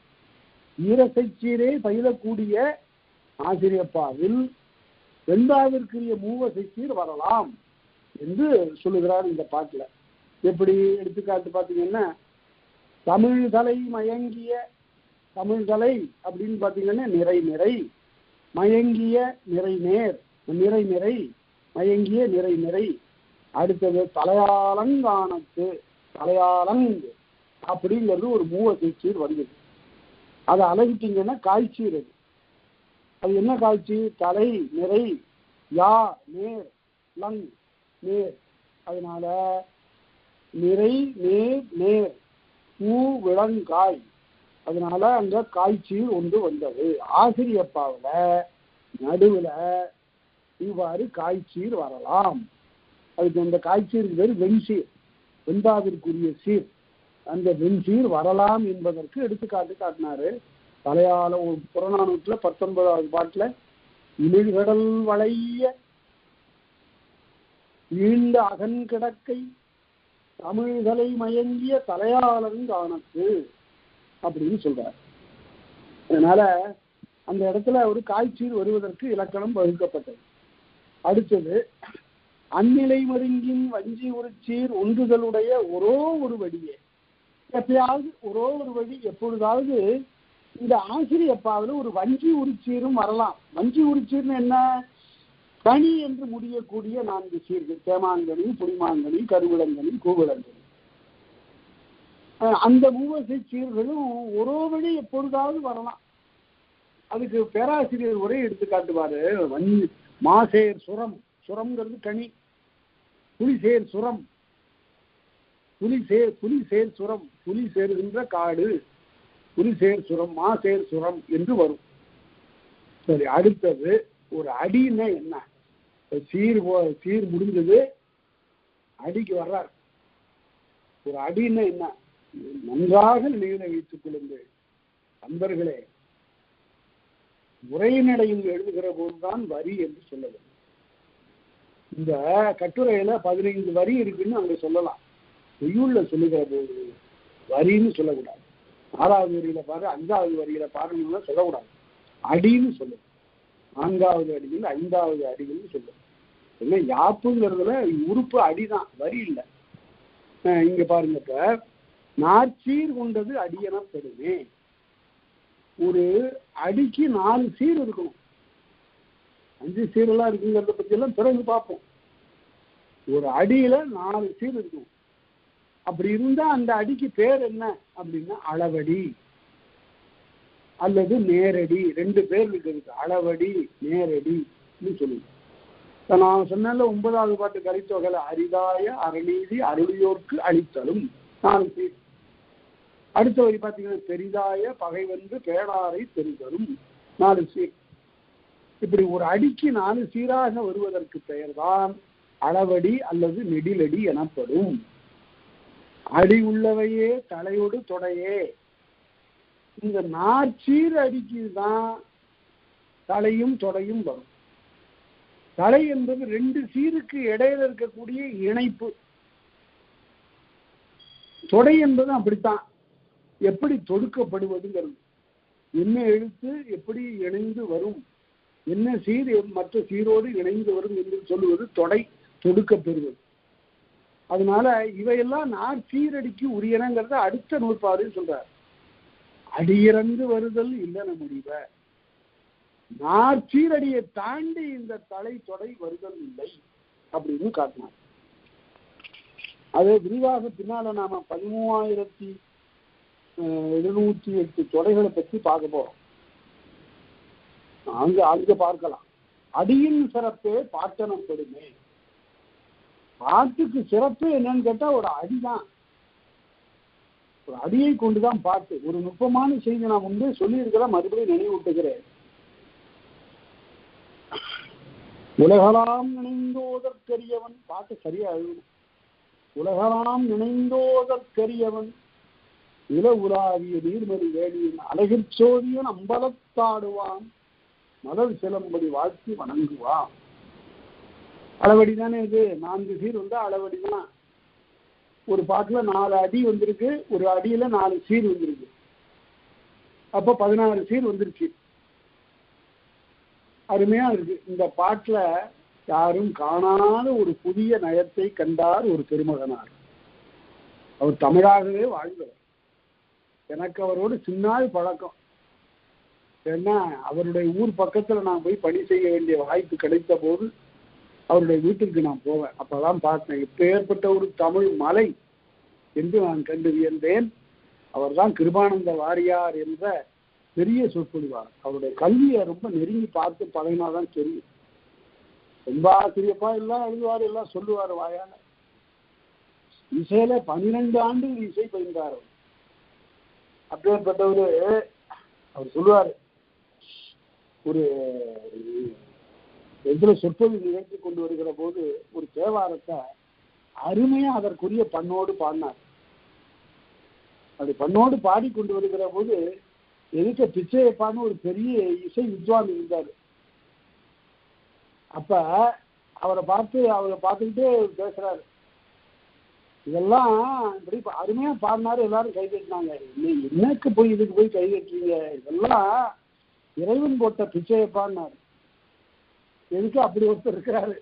ஈரசை சீரே பயிலக்கூடிய ஆசிரியப்பாவில் வெண்பாவிற்குரிய மூவசை சீர் வரலாம் என்று சொல்லுகிறார் இந்த பாட்டுல. எப்படி எடுத்துக்காட்டு பார்த்தீங்கன்னா, தமிழ் தலை மயங்கிய, தமிழ் தலை அப்படின்னு பார்த்தீங்கன்னா நிறை நிறை, மயங்கிய நிறை நேர், நிறை நிறை, மயங்கிய நிறை நிறை. அடுத்தது தலையாலங்கானத்து, தலையாலங் அப்படிங்கிறது ஒரு மூவசை சீர் வந்தது. அதை அழகிட்டீங்கன்னா காய்ச்சீர். அது அது என்ன காய்ச்சி? தலை, நிறை, யா, நேர், லங், நேர். அதனால நிறை, நேர், நேர், பூ, விளங்காய். அதனால அங்க காய்ச்சீர் ஒன்று வந்தது. ஆசிரியப்பாவில் நடுவில் இவ்வாறு காய்ச்சீர் வரலாம். அதுக்கு அந்த காய்ச்சீருக்கு பேர் வெண்சீர், வெண்பாவிற்குரிய சீர். அந்த வெண்சீர் வரலாம் என்பதற்கு எடுத்துக்காட்டு காட்டினாரு. தலையால ஒரு புறநானூற்றுல 19வது பாட்டுல இமிழ்கடல் வளைய ஈண்ட அகன் கிடக்கை தமிழ்களை மயங்கிய தலையாளன் காணத்து அப்படின்னு சொல்றார். அதனால அந்த இடத்துல ஒரு காய்ச்சீர் வருவதற்கு இலக்கணம் வகுக்கப்பட்டது. அடுத்தது அந்நிலை மருங்கின் வஞ்சி உரிச்சீர் ஒன்றுதலுடைய ஒரோ ஒரு வழியே. எப்பயாவது ஒரோ ஒரு வழி, எப்பொழுதாவது இந்த ஆசிரியப்பாவில் ஒரு வஞ்சி உரிச்சீரும் வரலாம். வஞ்சி உரிச்சீர்னு என்ன? கனி என்று முடியக்கூடிய 4 சீர்கள்: தேமாங்கனி, புளிமாங்கனி, கருவிளங்கனி, கூவிளங்கனி. அந்த மூவசை சீர்களும் ஒரோ வழி எப்பொழுதாவது வரலாம். அதுக்கு பேராசிரியர் ஒரே எடுத்துக்காட்டுவாரு. மாசேர் சுரம், சுரம்ங்கிறது கனி. புலிசேர் சுரம், புலிசேர் சுரம், புலி சேருகின்ற காடு, புலிசேர் சுரம், மாசேர் சுரம் என்று வரும். சரி, அடுத்தது ஒரு அடின்னா என்ன? சீர் முடிஞ்சது, அடிக்கு வர்றார். ஒரு அடின்னா என்ன? நன்றாக நினைவில் வைத்துக் கொள்ளுங்கள் நண்பர்களே. உரைநடையில் எழுதுகிற போதுதான் வரி என்று சொல்ல வேண்டும். இந்த கட்டுரையில 15 வரி இருக்குன்னு அங்க சொல்லலாம். செய்யுள்ள சொல்லுகிற போது வரின்னு சொல்லக்கூடாது. 4வது வரியில பாரு, 5வது வரியில பாருன்னு சொல்லக்கூடாது. அடின்னு சொல்லு. 4வது அடியில், 5வது அடிகள்னு சொல்லு. என்ன யாப்புங்கிறதுல உறுப்பு அடிதான், வரி இல்லை. இங்க பாருங்க, இப்ப நாற்சீர் கொண்டது அடியெனப்படுமே. ஒரு அடிக்கு 4 சீர் இருக்கணும். 5 சீரெல்லாம் இருக்குங்கிறத பத்தி எல்லாம் பிறகு பார்ப்போம். ஒரு அடியில 4 சீர் இருக்கும். அப்படி இருந்தா அந்த அடிக்கு பேர் என்ன அப்படின்னா அளவடி அல்லது நேரடி. 2 பேர் இருக்கு, அளவடி, நேரடி சொல்லுங்க. நான் சொன்ன 9வது பாட்டு கலித்தொகையில அரிதாய அறநீதி அருளியோர்க்கு அளித்தலும் 4 சீர். அடுத்த வரி பார்த்தீங்கன்னா பெரிதாய பகைவென்று பேடாரை பெறுதலும் 4 சீர். இப்படி ஒரு அடிக்கு 4 சீராக வருவதற்கு பெயர்தான் அளவடி அல்லது நெடிலடி எனப்படும். அடி உள்ளவையே தலையோடு தொடையே. இந்த நாற்சீர் அடிக்கு தான் தலையும் தொடையும் வரும். தலை என்பது 2 சீருக்கு இடையில இருக்கக்கூடிய இணைப்பு. தொடை என்பது அப்படித்தான், எப்படி தொடுக்கப்படுவதுங்கிறது. என்ன எழுத்து எப்படி இணைந்து வரும், என்ன சீர் மற்ற சீரோடு இணைந்து வரும் என்று சொல்லுவது தொடை, தொடுக்க பெறுவது. அதனால இவையெல்லாம் நாற்சீரடிக்கு உரியனங்கிறத அடுத்த நூற்பாடு சொல்றார். அடியிறந்து வருதல் இல்லைன முடிவ. நாற்சீரடியை தாண்டி இந்த தலை தொடை வருதல் இல்லை அப்படின்னு காட்டினார். அது விரிவாக பின்னால நாம 13,708 தொடைகளை பற்றி பார்க்க போறோம். அங்க பார்க்கலாம். அடியின் சிறப்பே பாட்டனப்படுமே. பாட்டுக்கு சிறப்பு என்னன்னு கேட்டா ஒரு அடிதான். ஒரு அடியை கொண்டுதான் பாட்டு. ஒரு நுட்பமான செய்தி நான் முன்பே சொல்லியிருக்கிறேன், மறுபடியும் நினைவூட்டுகிறேன். உலகலாம் நினைந்தோதற்கரியவன், பாட்டு சரியா எழுதணும். உலகலாம் நினைந்தோதற்கரியவன் இல உலாவிய நீர்மறி வேலியின் அழகிற்சோதியன் அம்பலத்தாடுவான் மலர் சிலம்படி வாழ்த்தி வணங்குவான். அளவடி தானே இது. 4 சீர் வந்தா அளவடி தான். ஒரு பாட்டுல 4 அடி வந்திருக்கு, ஒரு அடியில 4 சீர் வந்திருக்கு. அப்ப 16 சீர் வந்துருச்சு. அருமையா இருக்கு. இந்த பாட்டுல யாரும் காணாத ஒரு புதிய நயத்தை கண்டார் ஒரு பெருமகனார். அவர் தமிழாகவே வாழ்ந்தவர். எனக்கு அவரோடு சின்னால் பழக்கம். ஏன்னா அவருடைய ஊர் பக்கத்துல நான் போய் பணி செய்ய வேண்டிய வாய்ப்பு கிடைத்த போது அவருடைய வீட்டிற்கு நான் போவேன். அப்பதான் பார்த்தேன், இப்ப ஏற்பட்ட ஒரு தமிழ் மலை என்று நான் கண்டு வியந்தேன். அவர்தான் கிருபானந்த வாரியார் என்ற பெரிய சொற்பொழிவார். அவருடைய கல்வியை ரொம்ப நெருங்கி பார்த்து பழகினாதான் தெரியும். ரொம்ப ஆசிரியப்பா எல்லாம் எழுதுவார், எல்லாம் சொல்லுவார் வாயால. இசையில 12 ஆண்டுகள் இசை பயின்றார். அப்பேற்பட்டவரு அவர் சொல்லுவார், ஒரு எதுல சொற்பொழிவு நிகழ்த்தி கொண்டு வருகிற போது ஒரு தேவாரத்தை அருமையா அதற்குரிய பண்ணோடு பாடினார். அப்படி பண்ணோடு பாடி கொண்டு வருகிற போது எதுக்க பிச்சையப்பான்னு ஒரு பெரிய இசை வித்வான் இருந்தார். அப்ப அவரை பார்த்துக்கிட்டே பேசுறாரு. இதெல்லாம் இப்படி அருமையா பாடினாரு, எல்லாரும் கை கட்டினாங்க. என்னக்கு போய் இதுக்கு போய் கை கட்டுறீங்க, இதெல்லாம் இறைவன் போட்ட பிச்சையப்பான்னாரு. எதுக்கு அப்படி ஒருத்தர் இருக்கிறாரு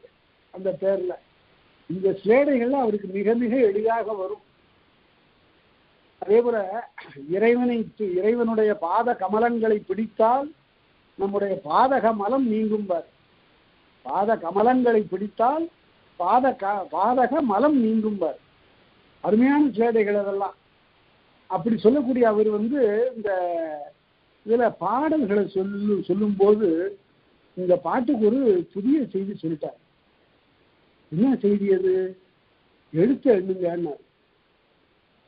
அந்த பேர்ல. இந்த ஸ்லேடைகள்ல அவருக்கு மிக மிக எளிதாக வரும். அதே போல இறைவனுடைய பாத கமலங்களை பிடித்தால் நம்முடைய பாதக மலம் நீங்கும்பார். பாத கமலங்களை பிடித்தால் பாதக மலம் நீங்கும்பார். அருமையான ஸ்லேடைகள் அதெல்லாம். அப்படி சொல்லக்கூடிய அவர் இந்த இதுல பாடல்களை சொல்லும் போது இந்த பாட்டுக்கு ஒரு புதிய செய்தி சொல்லிட்டார். என்ன செய்தி அது? எழுத்து எண்ணுங்க.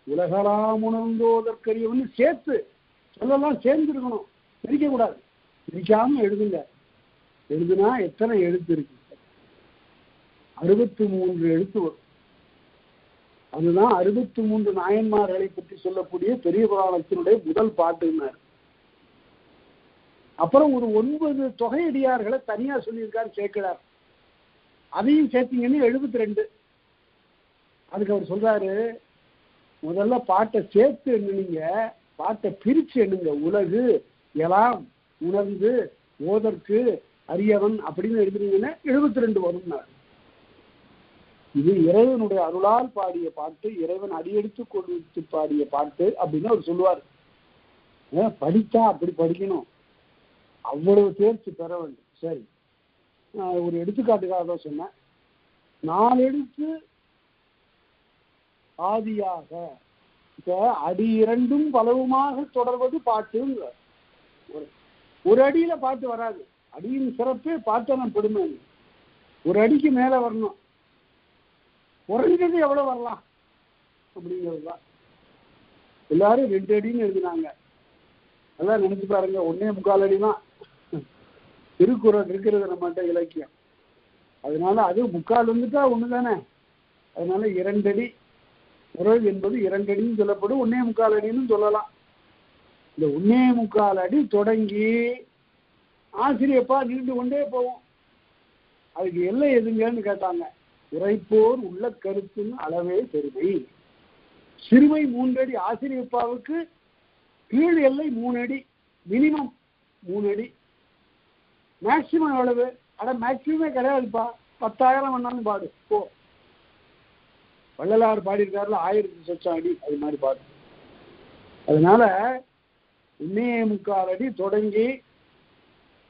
உலகலாம் உணர்ந்தோதற்கரியவன்னு சேர்த்து சொல்லலாம், சேர்ந்துருக்கணும், பிரிக்க கூடாது. பிரிக்காம எழுதுங்க. எழுதுனா எத்தனை எழுத்து இருக்கு? 63 எழுத்து வரும். அதுதான் 63 நாயன்மார்களை பற்றி சொல்லக்கூடிய பெரிய புராணத்தினுடைய முதல் பாட்டுன்னார். அப்புறம் ஒரு 9 தொகையடியார்களை தனியா சொல்லியிருக்காரு சேக்கிழார். அதையும் சேர்த்தீங்கன்னு 72. அதுக்கு அவர் சொல்றாரு, முதல்ல பாட்டை சேர்த்து எண்ணுனீங்க, பாட்டை பிரிச்சு எண்ணுங்க. உலகு எல்லாம் உணர்ந்து ஓதற்கு அரியவன் அப்படின்னு எழுதுனீங்கன்னா 72 வரும்னாரு. இது இறைவனுடைய அருளால் பாடிய பாட்டு, இறைவன் அடியெடுத்து கொடுத்து பாடிய பாட்டு அப்படின்னு அவர் சொல்லுவார். படித்தா அப்படி படிக்கணும், அவ்வளவு தேர்ச்சி பெற வேண்டும். சரி, ஒரு எடுத்துக்காட்டுக்காக தான் சொன்னேன். 4 எழுத்து ஆதியாக, இப்ப அடி 2ம் பலவுமாக தொடர்வது பாட்டுங்க. ஒரு அடியில பாட்டு வராது. அடியின் சிறப்பே பாட்டன பெருமை. ஒரு அடிக்கு மேல வரணும். குறைஞ்சது எவ்வளவு வரலாம் அப்படிங்கிறது தான். எல்லாரும் 2 அடின்னு எழுதினாங்க. எல்லாம் நினைச்சு பாருங்க, 1.25 அடி தான் திருக்குறள் இருக்கிறது நம்மகிட்ட இலக்கியம். அதனால அது 3/4 வந்துட்டா ஒண்ணு தானே. அதனால 2 அடி குறள் என்பது 2 அடின்னு சொல்லப்படும், 1.25 அடின்னு சொல்லலாம். இந்த 1.25 அடி தொடங்கி ஆசிரியப்பா நீண்டு கொண்டே போவோம். அதுக்கு எல்லை எதுங்கன்னு கேட்டாங்க. உரைப்போர் உள்ள கருத்துன்னு அளவே பெருமை. சிறுமை 3 அடி. ஆசிரியப்பாவுக்கு கீழ் எல்லை 3 அடி, மினிமம் 3 அடி. மேக்சிமம் எவ்வளவு? மேக்சிமமே கிடையாதுப்பா, 10,000 வேணாலும் பாடு போ. வள்ளலார் பாடியிருக்காருல 1000 சொச்சம் அடி, அது மாதிரி பாடு. அதனால 1.25 அடி தொடங்கி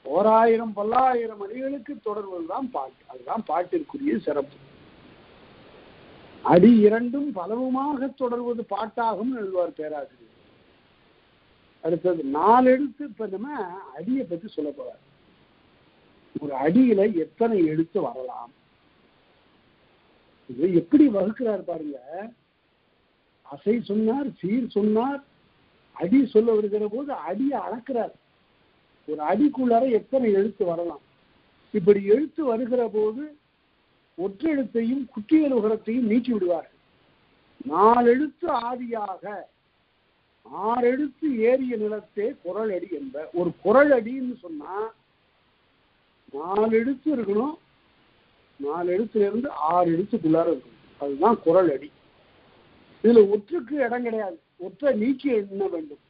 1000 1000 அடிகளுக்கு தொடர்வதுதான் பாட்டு. அதுதான் பாட்டிற்குரிய சிறப்பு. அடி 2ம் பலவுமாக தொடர்வது பாட்டாகும் எழுதுவார் பேராசிரியர். அடுத்தது 4 எழுத்து. இப்ப நம்ம அடியை பற்றி சொல்ல போறார். ஒரு அடியில எத்தனை எழுத்து வரலாம், இது எப்படி வகுக்கிறார் பாருங்க. அசை சொன்னார், சீர் சொன்னார், அடி சொல்ல வருகிற போது அடியை அளக்கிறார். ஒரு அடிக்குள்ளார எத்தனை எழுத்து வரலாம். இப்படி எழுத்து வருகிற போது ஒற்றெழுத்தையும் குற்றியலுகரத்தையும் நீக்கி விடுவார். 4 எழுத்து ஆதியாக 6 எழுத்து ஏறிய நிலத்தே குறள் அடி என்ப. ஒரு குறள் அடின்னு சொன்னா 4 எழுத்து இருக்கணும். 4 எழுத்துல இருந்து 6 எழுத்துக்குள்ளார இருக்கணும். அதுதான் குறள் அடி. இதுல ஒற்றுக்கு இடம் கிடையாது. ஒற்றை நீக்கி எண்ண வேண்டும்.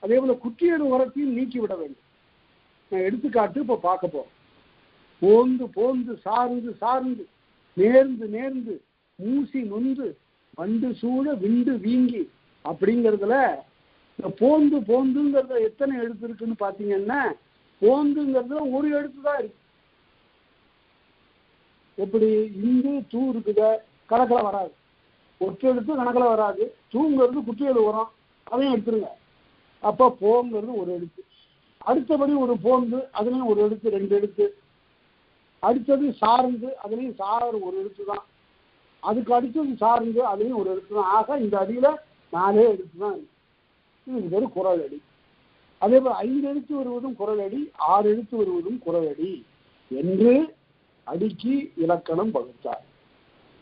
அதே போல குற்றியலுகரத்தையும் நீக்கி விட வேண்டும். நான் எடுத்துக்காட்டு இப்ப பார்க்க போறோம். போந்து போந்து சார்ந்து சார்ந்து நேர்ந்து நேர்ந்து மூசி நொந்து வண்டு சூழ விண்டு வீங்கி அப்படிங்கிறதுல இந்த போந்து போந்துங்கிறத எத்தனை எழுத்து இருக்குன்னு பாத்தீங்கன்னா, போந்துங்கிறதுல ஒரு எழுத்து தான் இருக்கு. எப்படி இந்து தூ இருக்குத, கணக்கில் வராது. ஒற்று எழுத்து கணக்கில் வராது. தூங்கிறது குற்றியல் வரும், அதையும் எடுத்துருங்க. அப்போ போங்கிறது ஒரு எழுத்து. அடுத்தபடி ஒரு போந்து, அதுலேயும் ஒரு எழுத்து 2 எழுத்து. அடுத்தது சார்ந்து, அதுலேயும் சார் ஒரு எழுத்து தான். அதுக்கு அடுத்தது சார்ந்து, அதுலேயும் ஒரு எழுத்து தான். ஆக இந்த அடியில் 4 எழுத்து தான். இது ஒரு குறள் அடி. அதே போல் 5 எழுத்து வருவதும் குறள் அடி, 6 எழுத்து வருவதும் குறள் அடி என்று அடிக்கு இலக்கணம் வகுத்தார்.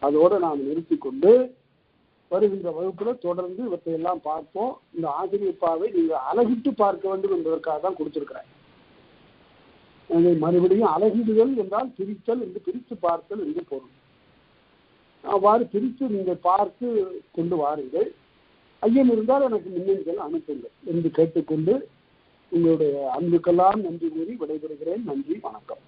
அதோடு நாம் நிறுத்தி கொண்டு வருகின்ற வகுப்பில் தொடர்ந்து இவற்றையெல்லாம் பார்ப்போம். இந்த ஆசிரியப்பாவை நீங்கள் அழகிட்டு பார்க்க வேண்டும் என்பதற்காக தான் கொடுத்துருக்கிறேன். மறுபடியும் அழகிடுதல் என்றால் பிரித்தல் என்று, பிரித்து பார்த்தல் என்று பொருள். அவ்வாறு பிரித்து நீங்கள் பார்த்து கொண்டு வாருங்கள். ஐயம் இருந்தால் எனக்கு மின்னஞ்சல் அனுப்புங்கள் என்று கேட்டுக்கொண்டு உங்களுடைய அன்புக்கெல்லாம் நன்றி கூறி விடைபெறுகிறேன். நன்றி, வணக்கம்.